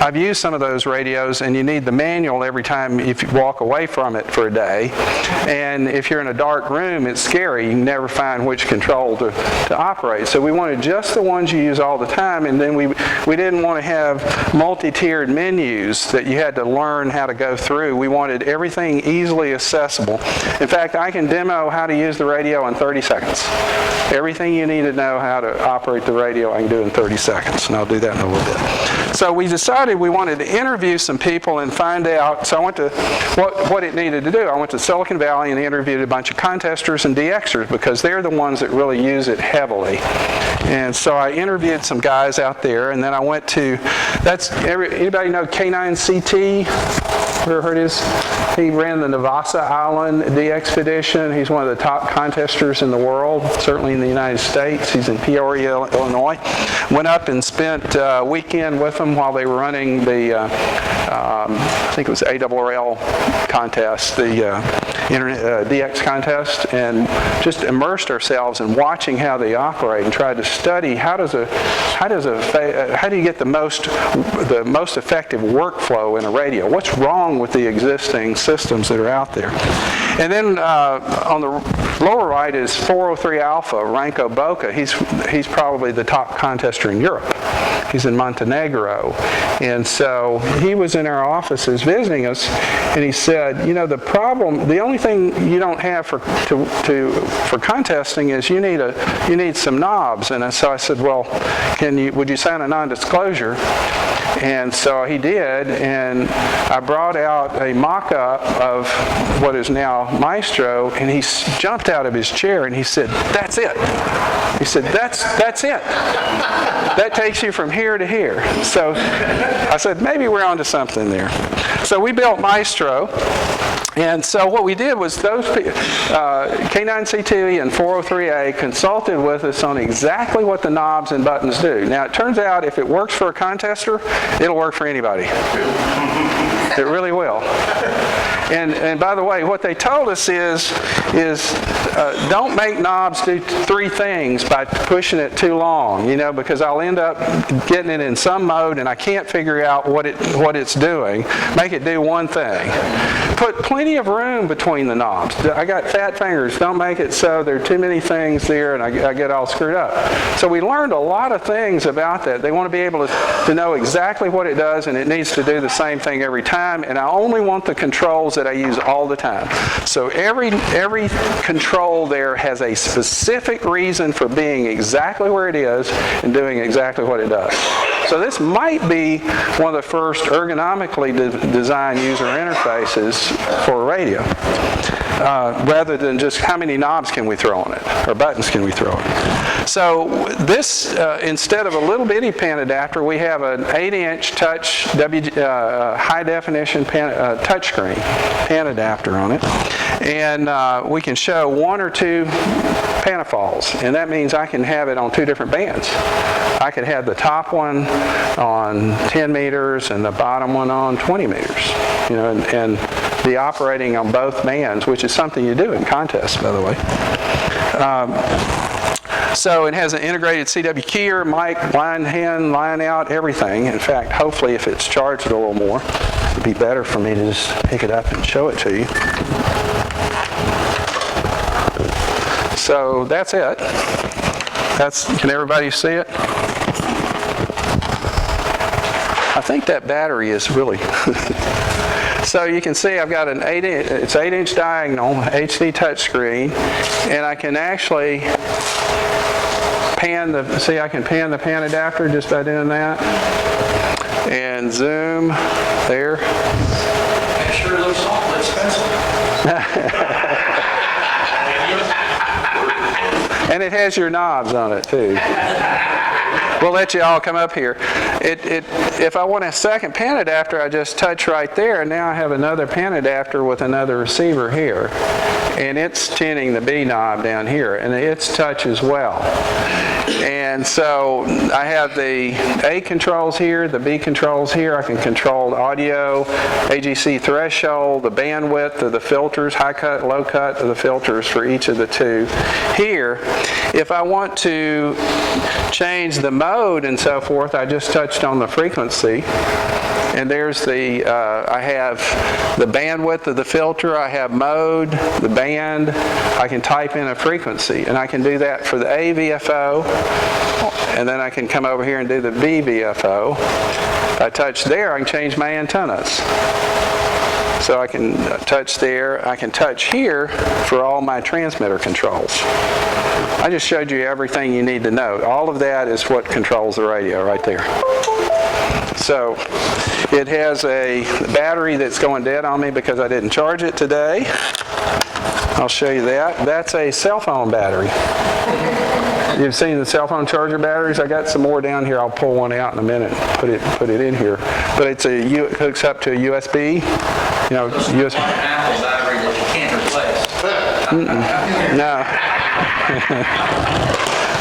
I've used some of those radios, and you need the manual every time if you walk away from it for a day. And if you're in a dark room, it's scary. You can never find which control to operate. So we wanted just the ones you use all the time, and then we didn't want to have multi-tiered menus that you had to learn how to go through. We wanted everything easily accessible. In fact, I can demo how to use the radio in 30 seconds. Everything you need to know how to operate the radio, I can do in 30 seconds, and I'll do that in a little bit. So we decided we wanted to interview some people and find out. So I went to what it needed to do. I went to Silicon Valley and interviewed a bunch of contesters and DXers because they're the ones that really use it heavily. And so I interviewed some guys out there, and then I went to, anybody know K9CT? Ever heard his? He ran the Navassa Island DXpedition. He's one of the top contesters in the world, certainly in the United States. He's in Peoria, Illinois. Went up and spent a weekend with them while they were running the, I think it was ARRL contest, the Internet DX contest, and just immersed ourselves in watching how they operate and tried to study how do you get the most effective workflow in a radio? What's wrong with the existing systems that are out there? And then on the lower right is 403 Alpha, Ranko Boca. He's probably the top contester in Europe. He's in Montenegro. And so he was in our offices visiting us, and he said, the only thing you don't have for contesting is you need some knobs. And so I said, well, would you sign a non-disclosure? And so he did, and I brought out a mock-up of what is now Maestro, and he jumped out of his chair and he said, "That's it." He said, that's it. That takes you from here to here. So I said, maybe we're onto something there. So we built Maestro. And so what we did was those K9C2E and 403A consulted with us on exactly what the knobs and buttons do. Now it turns out if it works for a contester, it'll work for anybody. It really will. And by the way, what they told us is don't make knobs do three things by pushing it too long, because I'll end up getting it in some mode and I can't figure out what it's doing. Make it do one thing. Put plenty of room between the knobs. I got fat fingers. Don't make it so there are too many things there and I get all screwed up. So we learned a lot of things about that. They want to be able to know exactly what it does, and it needs to do the same thing every time, and I only want the controls that I use all the time. So every control there has a specific reason for being exactly where it is and doing exactly what it does. So this might be one of the first ergonomically designed user interfaces for a radio, rather than just how many knobs can we throw on it, or buttons can we throw on it. So this, instead of a little bitty pan adapter, we have an 8-inch touch high definition touchscreen pan adapter on it, and we can show 1 or 2 panafalls, and that means I can have it on 2 different bands. I could have the top one on 10 meters and the bottom one on 20 meters, and be operating on both bands, which is something you do in contests, by the way. So it has an integrated CW keyer, mic, line in, line out, everything. In fact, hopefully if it's charged a little more, it'd be better for me to just pick it up and show it to you. So that's it. Can everybody see it? I think that battery is really... So you can see I've got an 8-inch diagonal HD touchscreen, and I can actually pan the pan adapter just by doing that, and zoom there. Make sure it looks awful expensive. And it has your knobs on it too. We'll let you all come up here. If I want a second pan adapter, I just touch right there, and now I have another pan adapter with another receiver here. And it's tuning the B knob down here, and it's touch as well. And so I have the A controls here, the B controls here. I can control audio, AGC threshold, the bandwidth of the filters, high cut, low cut of the filters for each of the 2. Here, if I want to change the mode and so forth, I just touched on the frequency. And there's I have the bandwidth of the filter, I have mode, the band, I can type in a frequency, and I can do that for the A VFO, and then I can come over here and do the B VFO. If I touch there, I can change my antennas. So I can touch there, I can touch here for all my transmitter controls. I just showed you everything you need to know. All of that is what controls the radio right there. So it has a battery that's going dead on me because I didn't charge it today. I'll show you that. That's a cell phone battery. You've seen the cell phone charger batteries? I got some more down here. I'll pull one out in a minute and put it in here. But it hooks up to a USB. USB. Apple battery that you can't replace. No.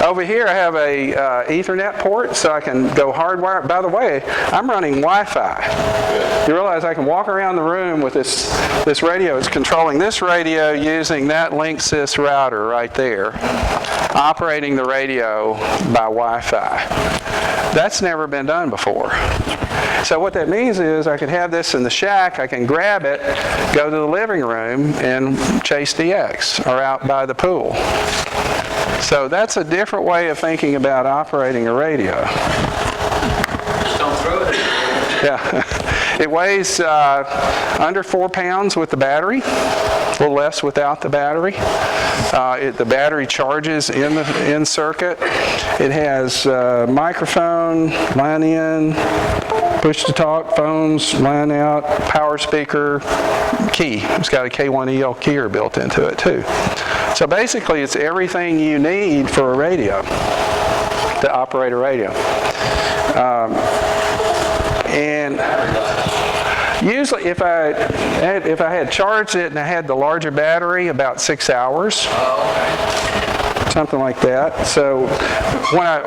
Over here I have a Ethernet port, so I can go hardwire. By the way, I'm running Wi-Fi. You realize I can walk around the room with this radio. It's controlling this radio using that Linksys router right there, operating the radio by Wi-Fi. That's never been done before. So what that means is I can have this in the shack, I can grab it, go to the living room, and chase DX, or out by the pool. So that's a different way of thinking about operating a radio. Just don't throw it. Yeah. It weighs under 4 pounds with the battery, a little less without the battery. The battery charges in circuit. It has microphone, line in, push to talk, phones, line out, power speaker, key. It's got a K1EL keyer built into it too. So basically it's everything you need for a radio, to operate a radio. And usually if I had charged it and I had the larger battery, about 6 hours. Something like that. So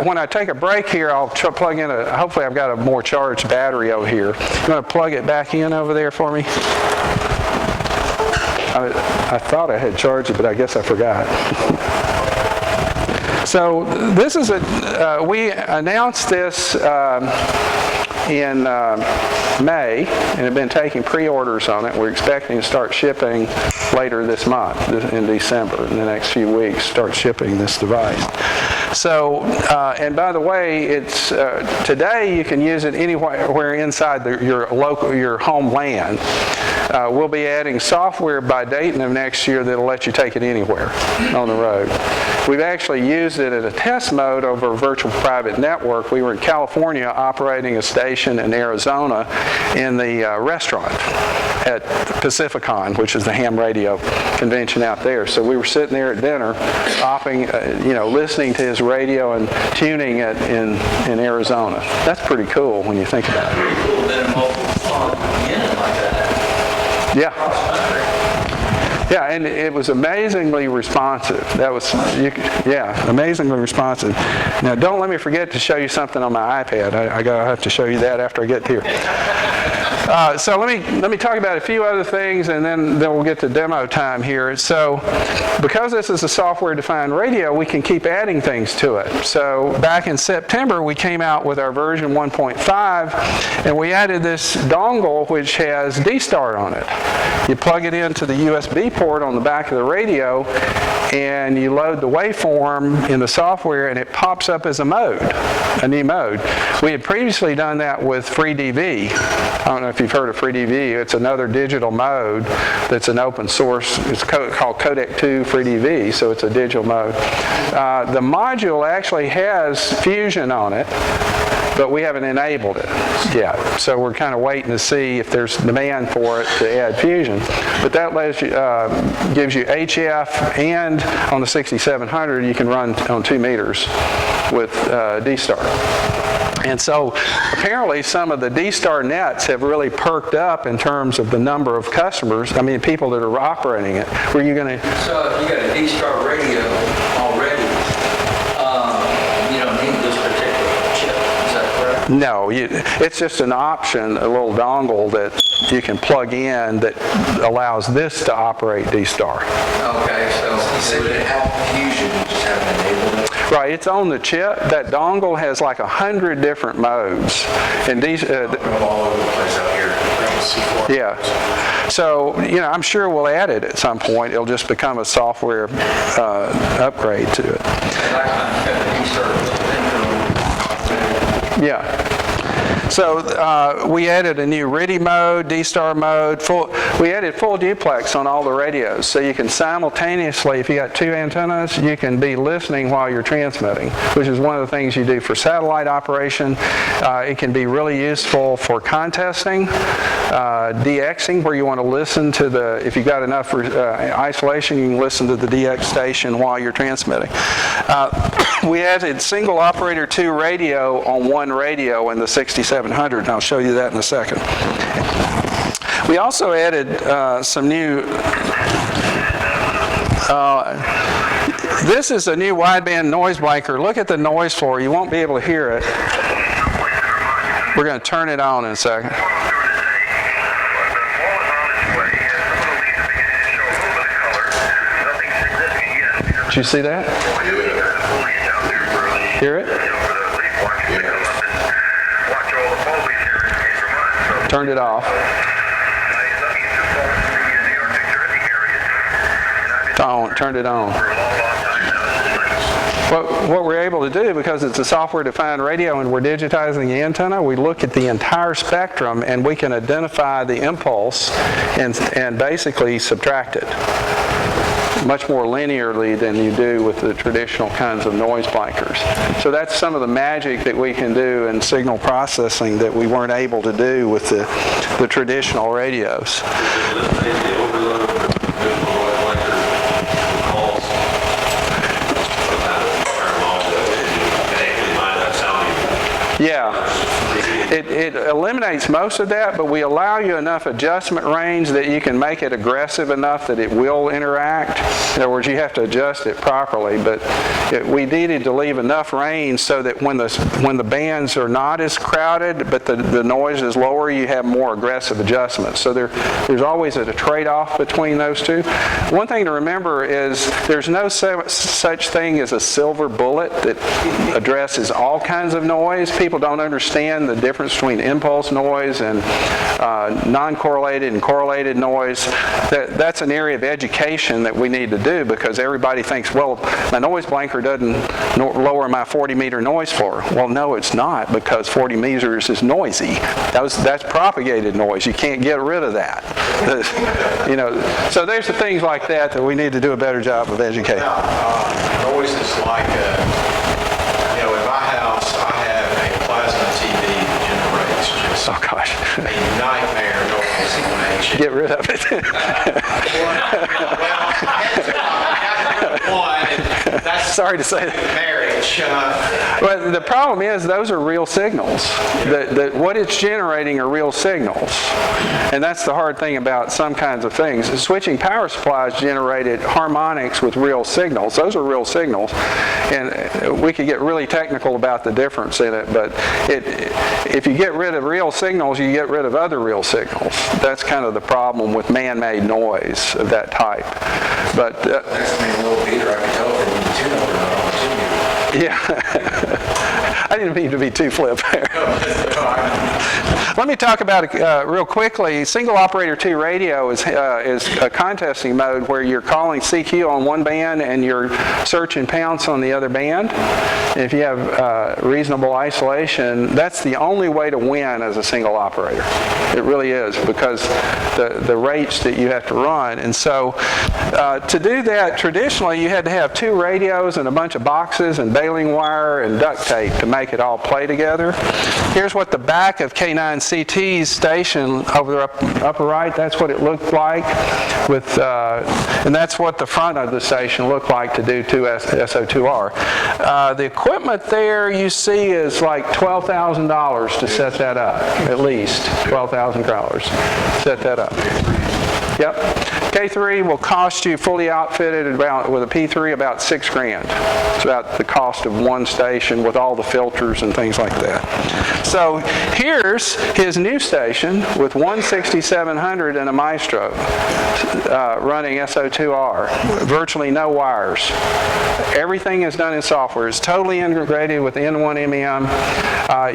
when I take a break here, I'll plug in hopefully I've got a more charged battery over here. You want to plug it back in over there for me? I thought I had charged it, but I guess I forgot. So this is we announced this in May, and have been taking pre-orders on it. We're expecting to start shipping later this month, in December, in the next few weeks, start shipping this device. So, and by the way, it's today you can use it anywhere inside your home land. We'll be adding software by Dayton of next year that'll let you take it anywhere on the road. We've actually used it in a test mode over a virtual private network. We were in California operating a station in Arizona in the restaurant at Pacificon, which is the ham radio convention out there. So we were sitting there at dinner, listening to his radio and tuning it in Arizona. That's pretty cool when you think about it. Pretty cool that a mobile phone in it like that. Yeah. Yeah, and it was amazingly responsive. Amazingly responsive. Now, don't let me forget to show you something on my iPad. I have to show you that after I get here. So let me talk about a few other things, and then we'll get to demo time here. So, because this is a software-defined radio, we can keep adding things to it. So, back in September, we came out with our version 1.5, and we added this dongle which has D-Star on it. You plug it into the USB port on the back of the radio, and you load the waveform in the software, and it pops up as a new mode. We had previously done that with FreeDV. I don't know if you've heard of FreeDV. It's another digital mode that's an open source. It's called Codec 2 FreeDV, so it's a digital mode. The module actually has Fusion on it, but we haven't enabled it yet. So we're kind of waiting to see if there's demand for it to add Fusion. But that gives you HF, and on the 6700 you can run on 2 meters with D-Star. And so apparently some of the D-Star nets have really perked up in terms of the number of customers, people that are operating it. Were you going to? So if you got a D-Star radio already, you don't need this particular chip, is that correct? No, it's just an option, a little dongle that you can plug in that allows this to operate D-Star. Okay, so you said it had Fusion, you just haven't enabled it? Right, it's on the chip. That dongle has like 100 different modes. And these, all over the place out here. yeah. So, I'm sure we'll add it at some point. It'll just become a software upgrade to it. Yeah. So we added a new RIDI mode, D-Star mode. We added full duplex on all the radios, so you can simultaneously, if you got 2 antennas, you can be listening while you're transmitting, which is one of the things you do for satellite operation. It can be really useful for contesting, DXing, where you want to listen to if you've got enough isolation, you can listen to the DX station while you're transmitting. We added single operator 2 radio on one radio in the 6700, and I'll show you that in a second. We also added some new, this is a new wideband noise blanker. Look at the noise floor. You won't be able to hear it. We're going to turn it on in a second. Did you see that? Hear it? Turned it off. Turned it on. What we're able to do, because it's a software-defined radio and we're digitizing the antenna, we look at the entire spectrum and we can identify the impulse and basically subtract it. much more linearly than you do with the traditional kinds of noise blankers. So that's some of the magic that we can do in signal processing that we weren't able to do with the traditional radios. Yeah. It eliminates most of that, but we allow you enough adjustment range that you can make it aggressive enough that it will interact. In other words, you have to adjust it properly, but we needed to leave enough range so that when the bands are not as crowded, but the noise is lower, you have more aggressive adjustments. So there's always a trade-off between those two. One thing to remember is there's no such thing as a silver bullet that addresses all kinds of noise. People don't understand the difference between impulse noise and non-correlated and correlated noise. That's an area of education that we need to do, because everybody thinks, well, my noise blanker doesn't lower my 40-meter noise floor. Well, no, it's not, because 40 meters is noisy. That's propagated noise. You can't get rid of that. So there's the things like that we need to do a better job of educating. Noise is like, in my house, I have a plasma TV that generates just Oh, gosh. a nightmare noise when Get rid of it. that's Sorry to say that. marriage. But the problem is those are real signals. What it's generating are real signals. And that's the hard thing about some kinds of things. Switching power supplies generated harmonics with real signals. Those are real signals. And we could get really technical about the difference in it, but if you get rid of real signals, you get rid of other real signals. That's kind of the problem with man-made noise of that type. But Next man, little Peter, I can tell from the two-number, not on the two-meter. yeah. I didn't mean to be too flip there. Let me talk about it real quickly. Single operator 2 radio is a contesting mode where you're calling CQ on one band and you're search and pounce on the other band. And if you have reasonable isolation, that's the only way to win as a single operator. It really is, because the rates that you have to run. And so to do that, traditionally you had to have 2 radios and a bunch of boxes and baling wire and duct tape to make it all play together. Here's what the back of K9CT's station over the upper right, that's what it looked like, and that's what the front of the station looked like to do SO2R. The equipment there you see is like $12,000 to set that up, at least $12,000 to set that up. Yep. K3 will cost you fully outfitted with a P3 about $6,000. It's about the cost of one station with all the filters and things like that. So here's his new station with one 6700 and a Maestro running SO2R. Virtually no wires. Everything is done in software. It's totally integrated with N1MEM.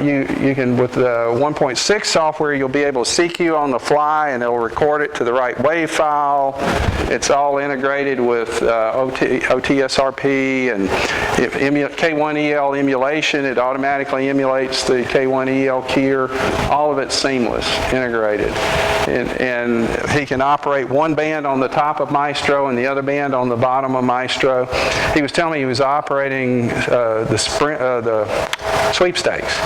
You can, with the 1.6 software, you'll be able to CQ on the fly and it'll record it to the right wave file. It's all integrated with OTSRP and K1EL emulation. It automatically emulates the K1EL keyer. All of it's seamless, integrated. And he can operate one band on the top of Maestro and the other band on the bottom of Maestro. He was telling me he was operating the sweepstakes.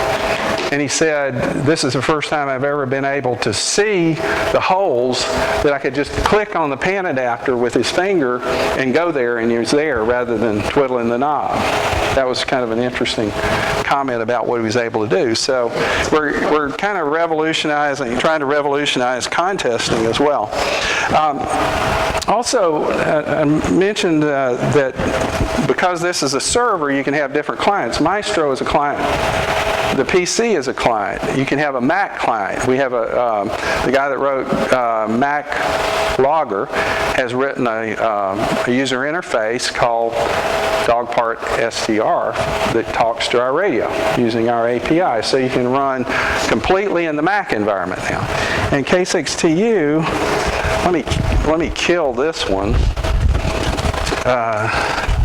And he said, this is the first time I've ever been able to see the holes that I could just click on the pan adapter with his finger and go there, and he was there rather than twiddling the knob. That was kind of an interesting comment about what he was able to do. So we're kind of trying to revolutionize contesting as well. Also, I mentioned that because this is a server, you can have different clients. Maestro is a client. The PC is a client. You can have a Mac client. We have the guy that wrote Mac Logger has written a user interface called Dogpart SDR that talks to our radio using our API. So you can run completely in the Mac environment now. And K6TU, let me kill this one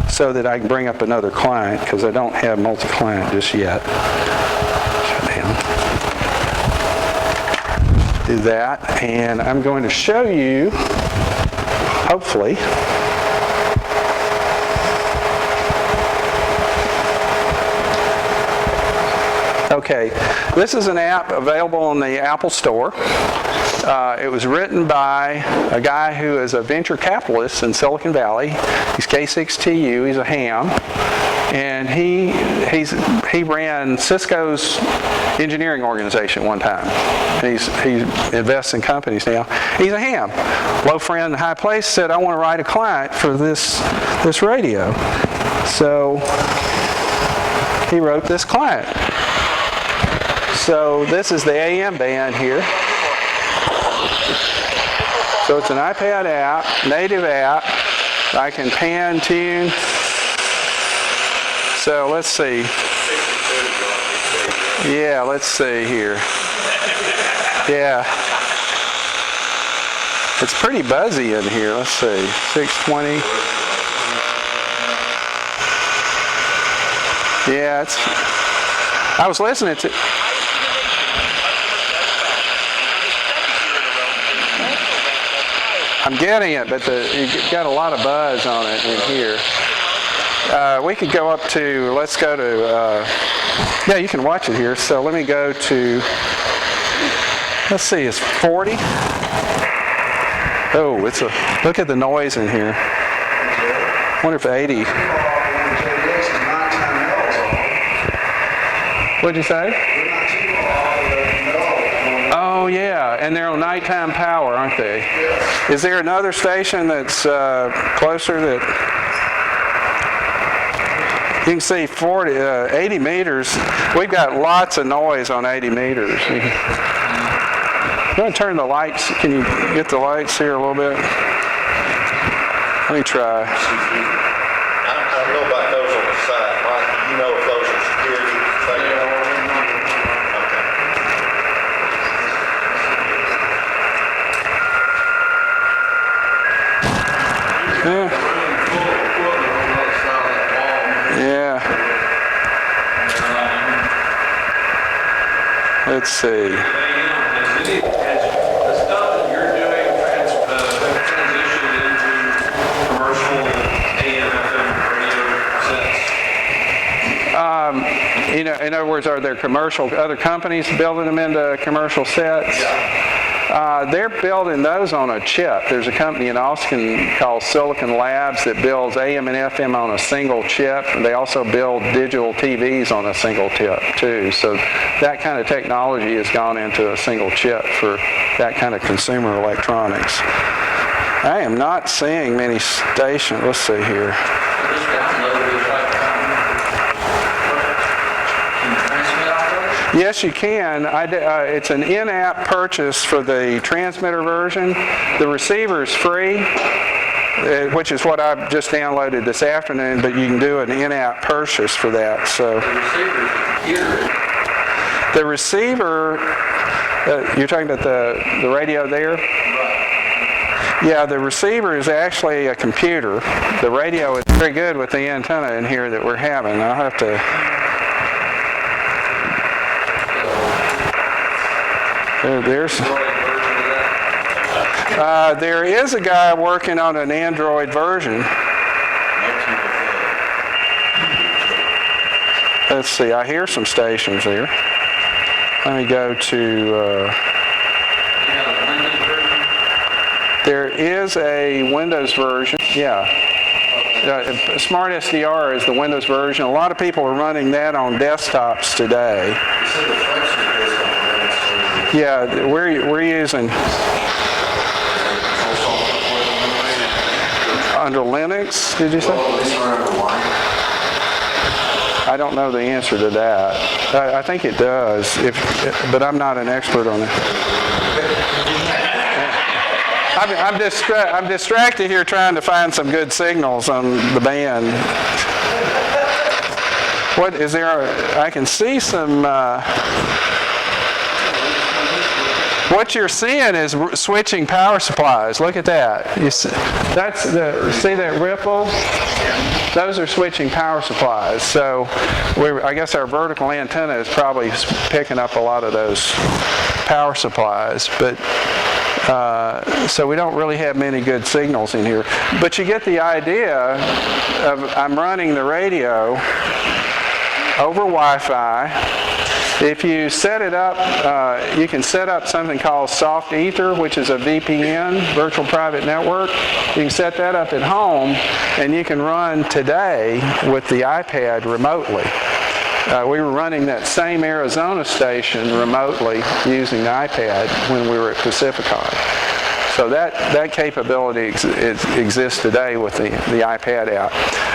so that I can bring up another client, because I don't have multi-client just yet. Do that, and I'm going to show you, hopefully, Okay, this is an app available on the Apple Store. It was written by a guy who is a venture capitalist in Silicon Valley. He's K6TU, he's a ham. And he ran Cisco's engineering organization one time. He invests in companies now. He's a ham. Low friend, high place said, I want to write a client for this radio. So he wrote this client. So this is the AM band here. So it's an iPad app, native app. I can pan, tune. So let's see. Yeah, let's see here. Yeah. It's pretty buzzy in here. Let's see. 620. Yeah, it's. I was listening to. I'm getting it, but you got a lot of buzz on it in here. We could go up to, let's go to, yeah, you can watch it here. So let me go to, let's see, it's 40. Oh, look at the noise in here. I wonder if 80. What'd you say? Oh, yeah, and they're on nighttime power, aren't they? Yes. Is there another station that's closer that... You can see 80 meters. We've got lots of noise on 80 meters. I'm going to turn the lights. Can you get the lights here a little bit? Let me try. I don't know about those on the side. Mike, you know if those are security? Yeah. Yeah. Let's see. The stuff that you're doing transitioned into commercial AM, FM radio sets? In other words, are there other companies building them into commercial sets? Yeah. They're building those on a chip. There's a company in Austin called Silicon Labs that builds AM and FM on a single chip. They also build digital TVs on a single chip too. So that kind of technology has gone into a single chip for that kind of consumer electronics. I am not seeing many stations. Let's see here. Yes, you can. It's an in-app purchase for the transmitter version. The receiver is free, which is what I just downloaded this afternoon, but you can do an in-app purchase for that. So the receiver, you're talking about the radio there? Yeah, the receiver is actually a computer. The radio is very good with the antenna in here that we're having. I'll have to... There is a guy working on an Android version. Let's see, I hear some stations here. Let me go to... there is a Windows version, yeah. Smart SDR is the Windows version. A lot of people are running that on desktops today. Yeah, we're using under Linux, did you say? I don't know the answer to that. I think it does, but I'm not an expert on it. I'm distracted here trying to find some good signals on the band. What is there? I can see some. What you're seeing is switching power supplies. Look at that. You see, see that ripple? Those are switching power supplies. So I guess our vertical antenna is probably picking up a lot of those power supplies. But so we don't really have many good signals in here. But you get the idea of I'm running the radio over Wi-Fi. If you set it up, you can set up something called Soft Ether, which is a VPN, Virtual Private Network. You can set that up at home, and you can run today with the iPad remotely. We were running that same Arizona station remotely using the iPad when we were at Pacificon. So that capability exists today with the iPad app.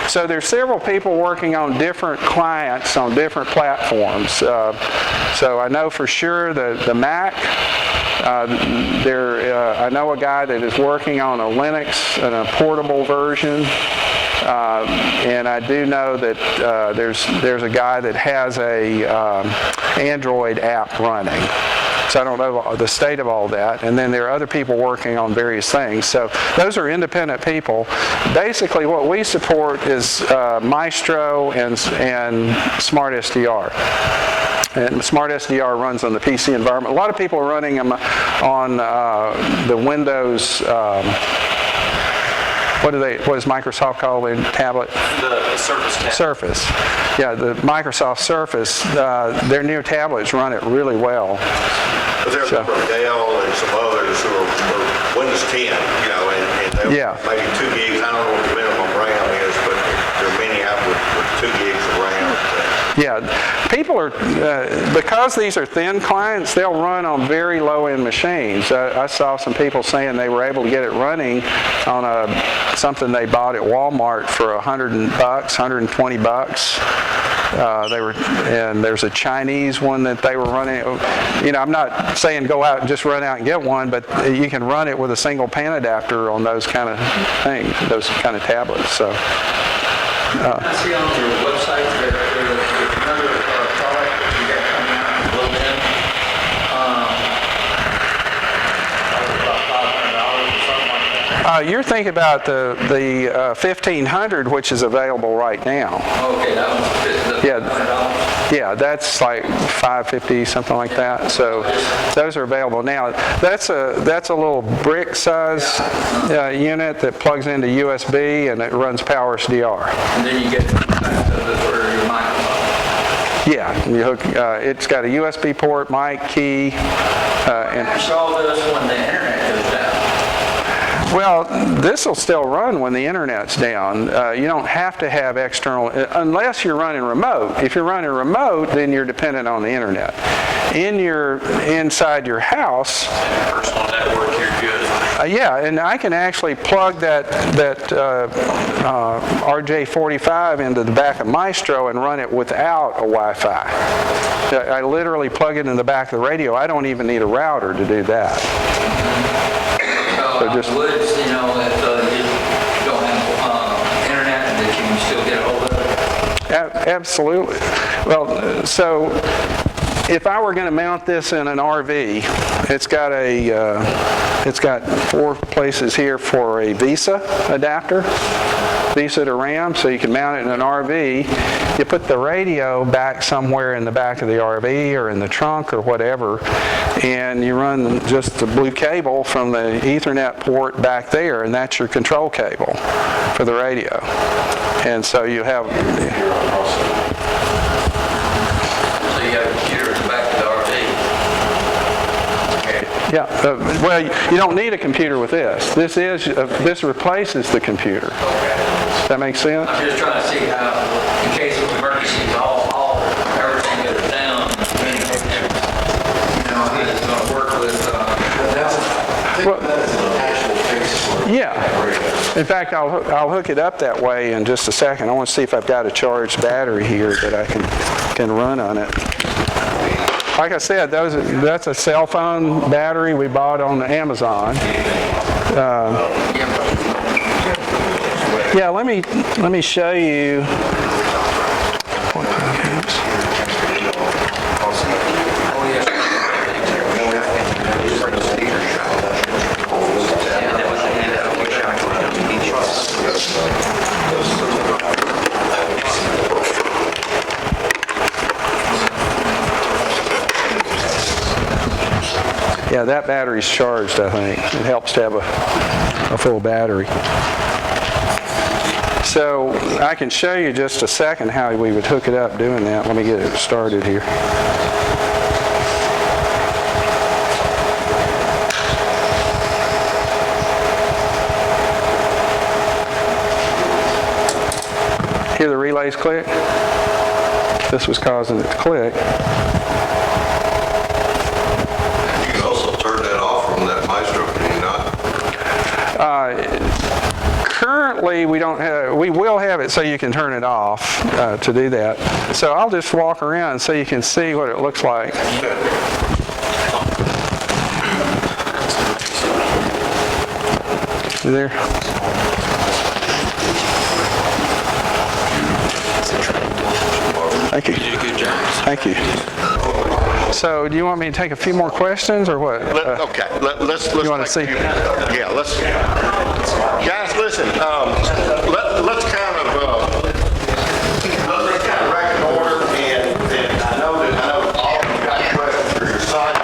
So there's several people working on different clients on different platforms. So I know for sure the Mac. I know a guy that is working on a Linux and a portable version. And I do know that there's a guy that has a Android app running. So I don't know the state of all that. And then there are other people working on various things. So those are independent people. Basically what we support is Maestro and Smart SDR. And Smart SDR runs on the PC environment. A lot of people are running them on the Windows. What does Microsoft call the tablet? The Surface tablet. Surface. Yeah, the Microsoft Surface, their new tablets run it really well. But there's a number of Dell and some others who are Windows 10, you know, and they're maybe 2 gigs. I don't know what the minimum RAM is, but there are many out with 2 gigs of RAM. Yeah, people are, because these are thin clients, they'll run on very low-end machines. I saw some people saying they were able to get it running on something they bought at Walmart for $100, $120. And there's a Chinese one that they were running. You know, I'm not saying go out and just run out and get one, but you can run it with a single pan adapter on those kind of things, those kind of tablets. So. I see on your website there's another product that you got coming out in a little bit. About $500 or something like that. You're thinking about the 1500, which is available right now. Okay, that one's $500. Yeah, that's like $550, something like that. So those are available now. That's a little brick size unit that plugs into USB and it runs Power SDR. And then you get back to where your microphone. Yeah, you hook. It's got a USB port, mic, key, and. Flash all this when the internet goes down. Well, this will still run when the internet's down. You don't have to have external, unless you're running remote. If you're running remote, then you're dependent on the internet. Inside your house. Personal network, you're good. Yeah, and I can actually plug that RJ45 into the back of Maestro and run it without a Wi-Fi. I literally plug it in the back of the radio. I don't even need a router to do that. So just woods, you know, if you don't have internet, that you can still get a hold of it? Absolutely. Well, so if I were going to mount this in an RV, it's got 4 places here for a VESA adapter, VESA to RAM, so you can mount it in an RV. You put the radio back somewhere in the back of the RV or in the trunk or whatever, and you run just the blue cable from the Ethernet port back there, and that's your control cable for the radio. And so you have... So you have a computer in the back of the RV. Yeah, well, you don't need a computer with this. This replaces the computer. Does that make sense? I'm just trying to see how, in case of emergencies, everything goes down, you know, how it's going to work with. Yeah. In fact, I'll hook it up that way in just a second. I want to see if I've got a charged battery here that I can run on it. Like I said, that's a cell phone battery we bought on Amazon. Yeah, let me show you. Yeah, that battery's charged, I think. It helps to have a full battery. So I can show you just a second how we would hook it up doing that. Let me get it started here. Hear the relays click? This was causing it to click. You can also turn that off from that Maestro, can you not? Currently, we don't have. We will have it so you can turn it off to do that. So I'll just walk around so you can see what it looks like. You there? Thank you. You did a good job. Thank you. So, do you want me to take a few more questions, or what? Okay, let's You want to see? Yeah, let's. Guys, listen. Let's kind of rack in order, and I know all of you got questions for your site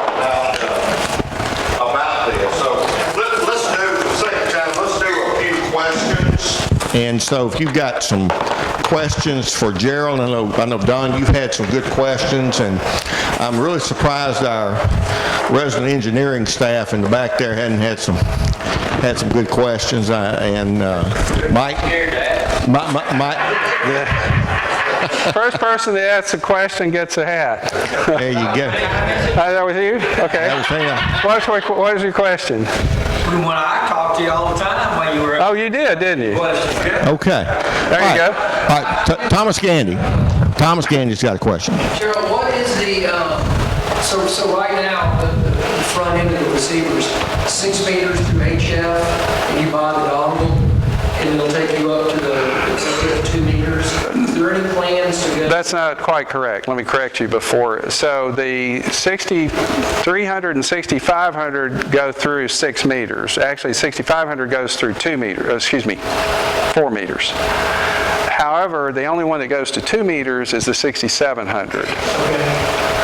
about this. So let's do for the sake of time. Let's do a few questions. And so, if you've got some questions for Gerald, I know Don, you've had some good questions, and I'm really surprised our resident engineering staff in the back there hadn't had some good questions. Mike, yeah. First person that asks a question gets a hat. There you go. That was you? Okay. That was him. What is your question? When I talked to you all the time when you were... Oh, you did, didn't you? Okay. There you go. All right, Thomas Gandy. Thomas Gandy's got a question. Gerald, what is the, so right now, the front end of the receiver's 6 meters through HF, and you buy the dongle, and it'll take you up to the 2 meters. Is there any plans to go? That's not quite correct. Let me correct you before. So the 300 and 6500 go through 6 meters. Actually, 6500 goes through 4 meters. However, the only one that goes to 2 meters is the 6700.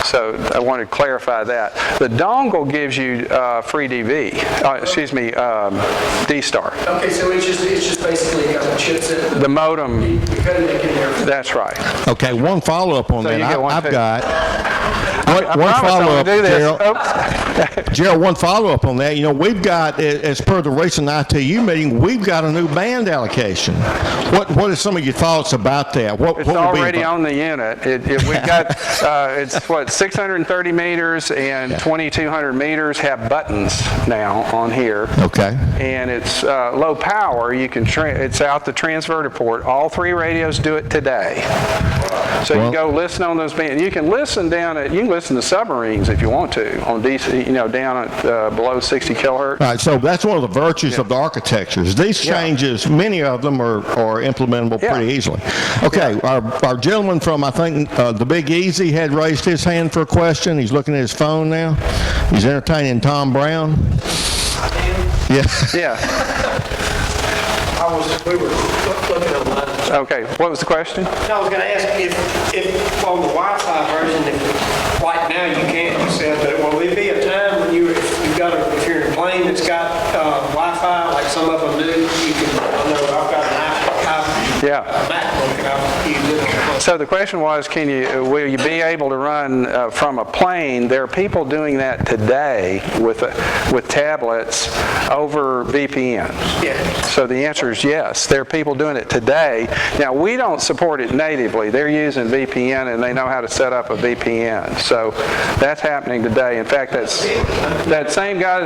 So I wanted to clarify that. The dongle gives you free DV. D-Star. Okay, so it's just basically got the chips in The modem. You couldn't make it there. That's right. Okay, one follow-up on So that. you get one I've too. got I one promise I'm follow-up, going to do this. Gerald. Oh. Gerald, one follow-up on that. You know, we've got, as per the recent ITU meeting, we've got a new band allocation. What are some of your thoughts about that? It's already on the unit. We've got, it's 630 meters and 2200 meters have buttons now on here. Okay. And it's low power. You can it's out the transverter port. All 3 radios do it today. So you go listen on those bands. You can listen to submarines if you want to on DC, down at below 60 kilohertz. All right, so that's one of the virtues of the architectures. These changes, many of them are implementable pretty easily. Okay, our gentleman from, I think, the Big Easy had raised his hand for a question. He's looking at his phone now. He's entertaining Tom Brown. Yeah. Yeah. We were looking online. Okay, what was the question? I was going to ask if on the Wi-Fi version, if right now you can't, you said, but will there be a time when if you're in a plane that's got Wi-Fi, like some of them do, you can, I know I've got an MacBook and I've used it on the plane. So the question was, will you be able to run from a plane? There are people doing that today with tablets over VPN. Yeah. So the answer is yes. There are people doing it today. Now, we don't support it natively. They're using VPN and they know how to set up a VPN. So that's happening today. In fact, that same guy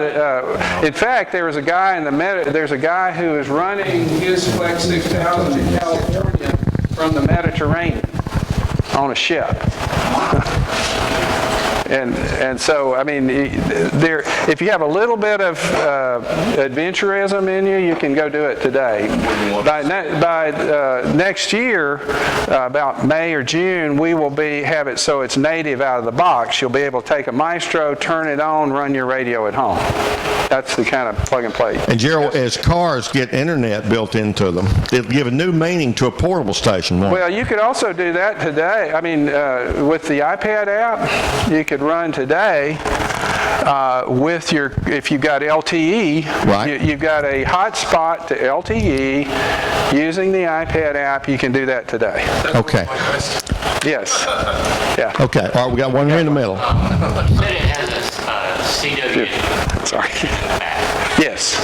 in fact, there's a guy who is running his Flex 6000 in California from the Mediterranean on a ship. And so, I mean, if you have a little bit of adventurism in you, you can go do it today. By next year, about May or June, we will have it so it's native out of the box. You'll be able to take a Maestro, turn it on, run your radio at home. That's the kind of plug and play. And Gerald, as cars get internet built into them, it'll give a new meaning to a portable station. Well, you could also do that today. I mean, with the iPad app, you could run today with if you've got LTE, right. You've got a hotspot to LTE using the iPad app. You can do that today. Okay. Yes. Yeah. Okay. All right, we got one here in the middle. You said it has a CW Sorry. in the back. Yes.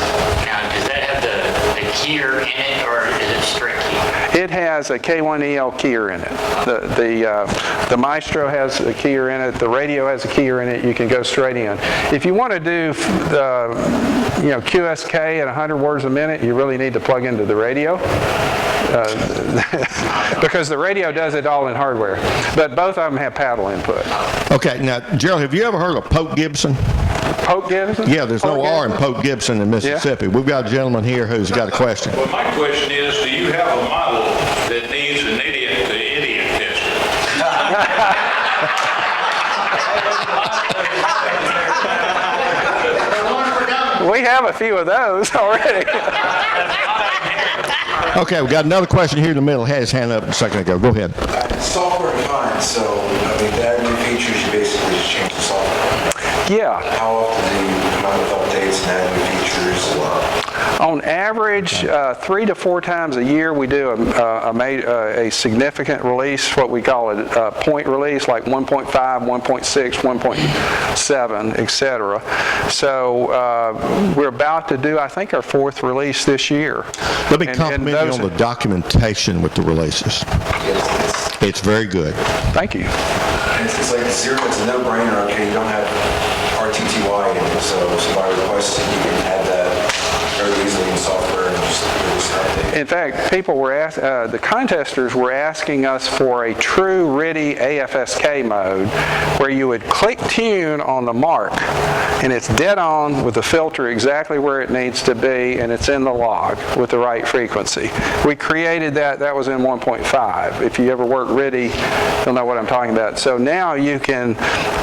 Now, does that have the keyer in it, or is it straight key? It has a K1EL keyer in it. The Maestro has a keyer in it. The radio has a keyer in it. You can go straight in. If you want to do QSK at 100 words a minute, you really need to plug into the radio. Because the radio does it all in hardware. But both of them have paddle input. Okay, now, Gerald, have you ever heard of Pope Gibson? Pope Gibson? Yeah, there's no R in Pope Gibson in Mississippi. We've got a gentleman here who's got a question. Well, my question is, do you have a model that needs an idiot tester? We have a few of those already. Okay, we got another question here in the middle. Had his hand up a second ago. Go ahead. Software defined, so I mean, to add new features, you basically just change the software. Yeah. How often do you come out with updates and add new features? On average, 3 to 4 times a year, we do a significant release, what we call a point release, like 1.5, 1.6, 1.7, etc. So we're about to do, I think, our 4th release this year. Let me compliment you on the documentation with the releases. It's very good. Thank you. It's like zero. It's a no-brainer. Okay, you don't have RTTY in it, so by requesting, you can add that very easily in software and just update. In fact, people were the contesters were asking us for a true RTTY AFSK mode, where you would click tune on the mark, and it's dead on with the filter exactly where it needs to be, and it's in the log with the right frequency. We created that. That was in 1.5. If you ever work RTTY, you'll know what I'm talking about. So now you can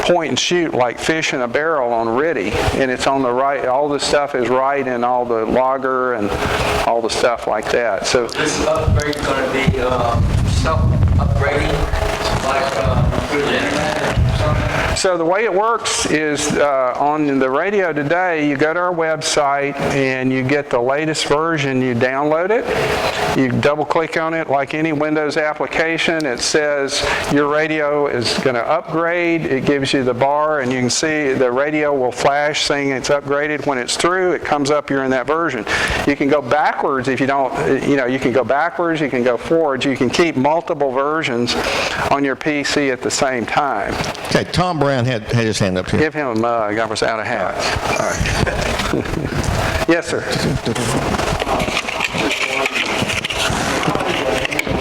point and shoot like fish in a barrel on RTTY, and it's on the right. All the stuff is right in all the logger and all the stuff like that. So This upgrade is going to be self-upgrading, like through the internet or something? So the way it works is on the radio today, you go to our website and you get the latest version, you download it, you double click on it like any Windows application, it says your radio is going to upgrade, it gives you the bar and you can see the radio will flash saying it's upgraded. When it's through, it comes up, you're in that version. You can go backwards if you don't, you can go backwards, you can go forwards, you can keep multiple versions on your PC at the same time. Okay, Tom Brown had his hand up here. Give him a mug. I was out of hats. All right. Yes, sir.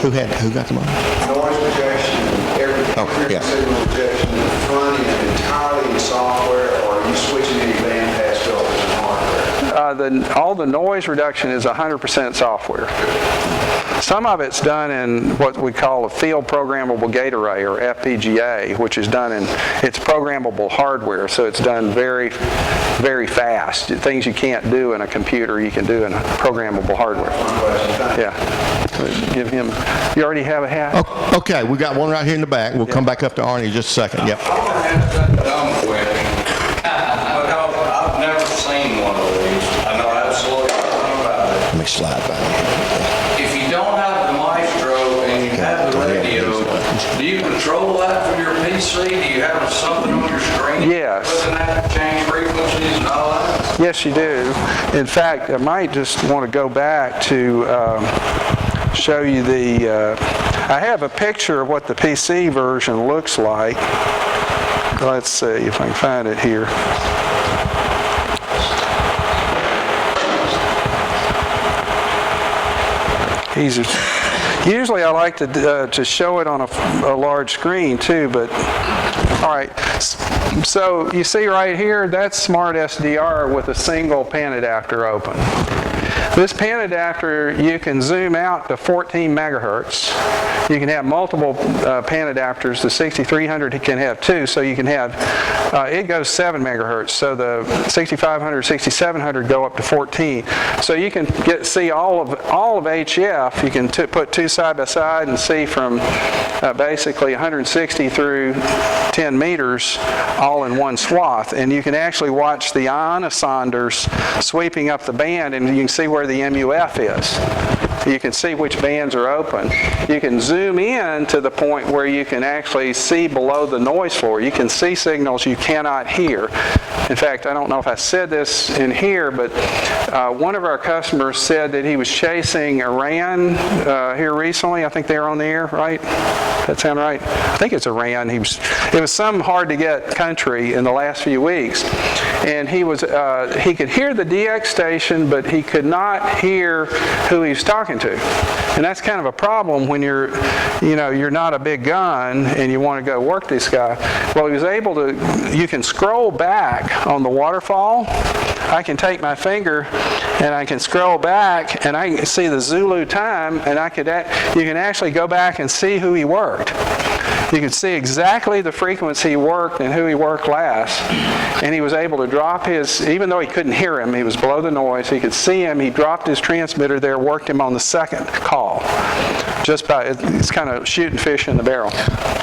Who got the mic? Noise rejection, every signal rejection, front end entirely in software, or are you switching any bandpass filters in hardware? All the noise reduction is 100% software. Some of it's done in what we call a field programmable gate array, or FPGA, which is done in, it's programmable hardware, so it's done very, very fast. Things you can't do in a computer, you can do in a programmable hardware. Yeah. Give him, you already have a hat? Oh, okay, we got one right here in the back. We'll come back up to Arnie in just a second. Yep. I've never seen one of these. I know absolutely nothing about it. Let me slide by. If you don't have the Maestro and you have the radio, do you control that from your PC? Do you have something on your screen? Yes. Putting that, change frequencies and all that? Yes, you do. In fact, I might just want to go back to show you I have a picture of what the PC version looks like. Let's see if I can find it here. Usually I like to show it on a large screen too, but all right. So you see right here, that's Smart SDR with a single pan adapter open. This pan adapter, you can zoom out to 14 megahertz. You can have multiple pan adapters. The 6300 can have 2, so you can have, it goes 7 megahertz. So the 6500, 6700 go up to 14. So you can see all of HF. You can put 2 side by side and see from basically 160 through 10 meters all in one swath. And you can actually watch the ionosonders sweeping up the band, and you can see where the MUF is. You can see which bands are open. You can zoom in to the point where you can actually see below the noise floor. You can see signals you cannot hear. In fact, I don't know if I said this in here, but one of our customers said that he was chasing Iran here recently. I think they were on the air, right? That sound right? I think it's Iran. It was some hard-to-get country in the last few weeks, and he could hear the DX station, but he could not hear who he was talking to. And that's kind of a problem when you're not a big gun and you want to go work this guy. Well, he was able to. You can scroll back on the waterfall. I can take my finger and I can scroll back and I can see the Zulu time, and you can actually go back and see who he worked. You can see exactly the frequency he worked and who he worked last. And he was able to drop even though he couldn't hear him, he was below the noise, he could see him, he dropped his transmitter there, worked him on the second call. It's kind of shooting fish in the barrel.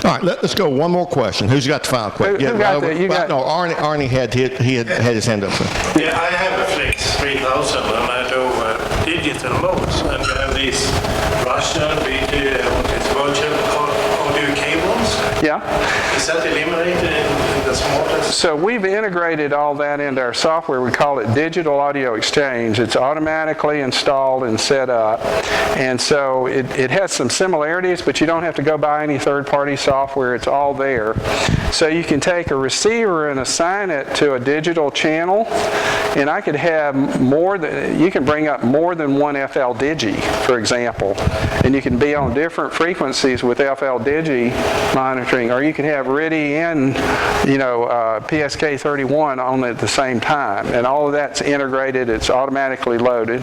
All right, let's go one more question. Who's got the final question? Who got the, no, Arnie had his hand up. Yeah, I have a Flex 3000 and I do digital modes, and you have these Russian virtual audio cables. Yeah. Is that eliminated in the smartest? So we've integrated all that into our software. We call it Digital Audio Exchange. It's automatically installed and set up. And so it has some similarities, but you don't have to go buy any third-party software. It's all there. So you can take a receiver and assign it to a digital channel, and I could have you can bring up more than one FL Digi, for example, and you can be on different frequencies with FL Digi monitoring, or you can have RIDI and PSK 31 on at the same time, and all of that's integrated. It's automatically loaded,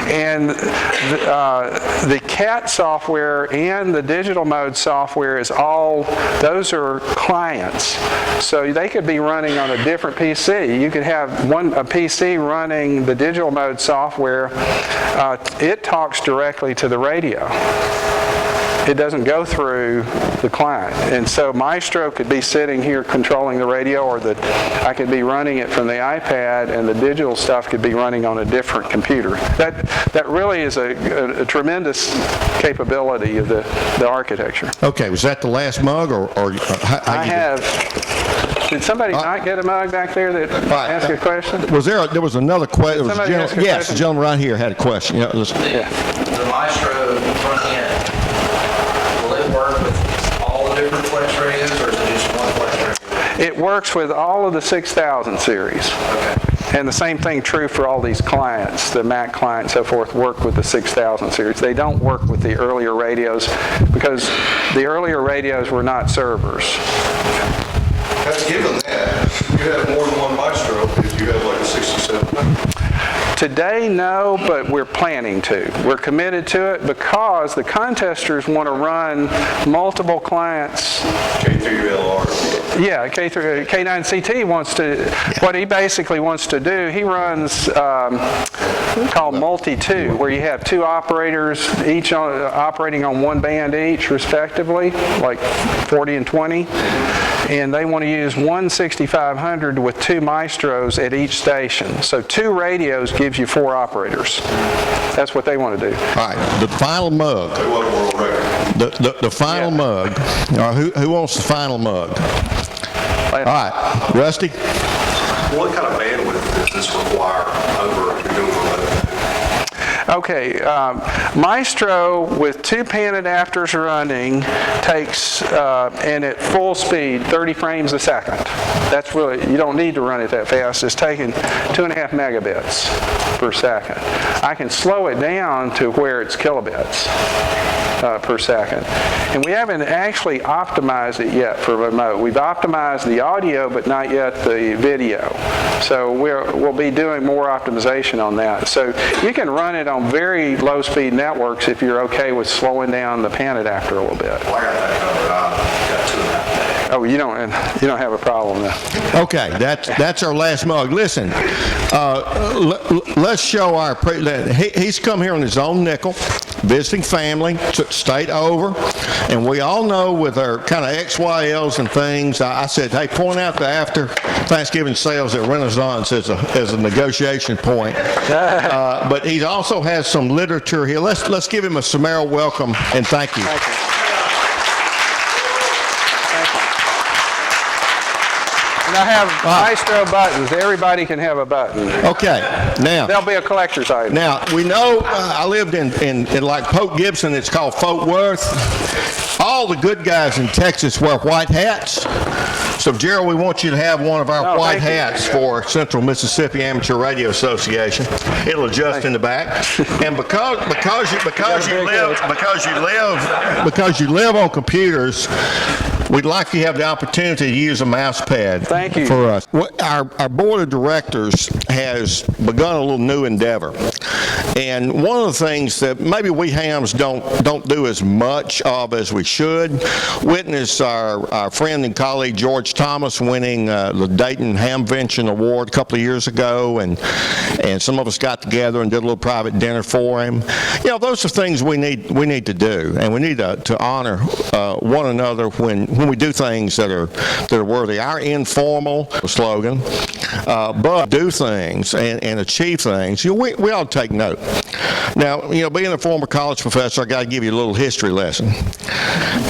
and the CAT software and the digital mode software those are clients, so they could be running on a different PC. You could have a PC running the digital mode software. It talks directly to the radio. It doesn't go through the client. And so Maestro could be sitting here controlling the radio, or I could be running it from the iPad, and the digital stuff could be running on a different computer. That really is a tremendous capability of the architecture. Okay, was that the last mug, or I have. Did somebody not get a mug back there that asked a question? There was another question? Yes, the gentleman right here had a question. The Maestro front end, will it work with all the different Flex radios, or is it just one Flex radio? It works with all of the 6000 series. Okay. And the same thing true for all these clients. The Mac client and so forth work with the 6000 series. They don't work with the earlier radios because the earlier radios were not servers. Given that, you have more than one Maestro if you have like a 67. Today, no, but we're planning to. We're committed to it because the contesters want to run multiple clients. K3LR. Yeah, K9CT wants to, what he basically wants to do, he runs called multi-2, where you have two operators, each operating on one band each, respectively, like 40 and 20. And they want to use one 6500 with two Maestros at each station. So 2 radios gives you 4 operators. That's what they want to do. All right, the final mug. The final mug. All right, who wants the final mug? All right, Rusty. What kind of bandwidth does this require over if you're doing remote? Okay, Maestro with 2 pan adapters running takes, and at full speed, 30 frames a second. That's really, you don't need to run it that fast. It's taking 2.5 megabits per second. I can slow it down to where it's kilobits per second. And we haven't actually optimized it yet for remote. We've optimized the audio, but not yet the video. So we'll be doing more optimization on that. So you can run it on very low-speed networks if you're okay with slowing down the pan adapter a little bit. Well, I got that covered. I've got 2.5 days. Oh, you don't have a problem there. Okay, that's our last mug. Listen, let's show our. He's come here on his own nickel. visiting family, stayed over, and we all know with our kind of XYLs and things, I said, hey, point out the after Thanksgiving sales at Renaissance as a negotiation point. But he also has some literature here. Let's give him a summarily welcome and thank you. Thank you. And I have Maestro buttons. Everybody can have a button. Okay, now. There'll be a collector's item. Now, we know, I lived in like Pope Gibson, it's called Fort Worth. All the good guys in Texas wear white hats. So, Gerald, we want you to have one of our white hats for Central Mississippi Amateur Radio Association. It'll adjust in the back. And because you live on computers, we'd like you to have the opportunity to use a mouse pad. Thank you. For us. Our board of directors has begun a little new endeavor. And one of the things that maybe we hams don't do as much of as we should, witness our friend and colleague George Thomas winning the Dayton Hamvention Award a couple of years ago, and some of us got together and did a little private dinner for him. You know, those are things we need to do, and we need to honor one another when we do things that are worthy. Our informal slogan, but do things and achieve things. You know, we ought to take note. Now, you know, being a former college professor, I got to give you a little history lesson.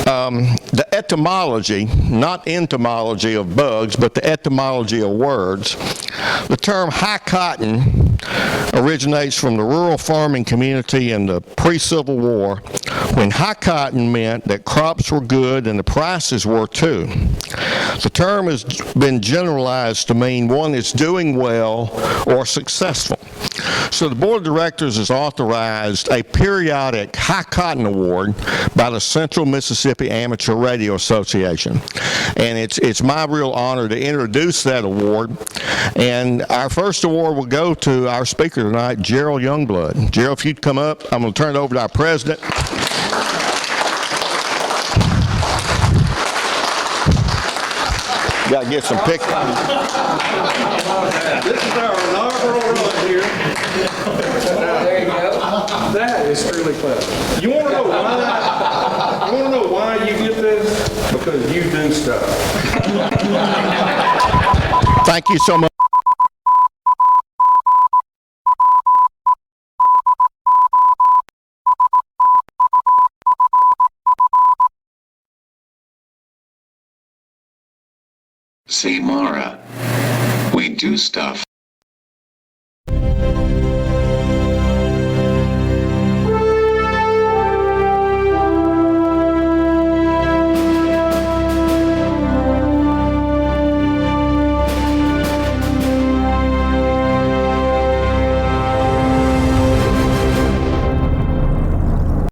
The etymology, not entomology of bugs, but the etymology of words. The term high cotton originates from the rural farming community in the pre-Civil War, when high cotton meant that crops were good and the prices were too. The term has been generalized to mean one that's doing well or successful. So the board of directors has authorized a periodic High Cotton Award by the Central Mississippi Amateur Radio Association. And it's my real honor to introduce that award. And our first award will go to our speaker tonight, Gerald Youngblood. Gerald, if you'd come up, I'm going to turn it over to our president. Got to get some pictures. This is our inaugural run here. There you go. That is truly clever. You want to know why? You want to know why you get this? Because you do stuff. Thank you so much. See Mara. We do stuff.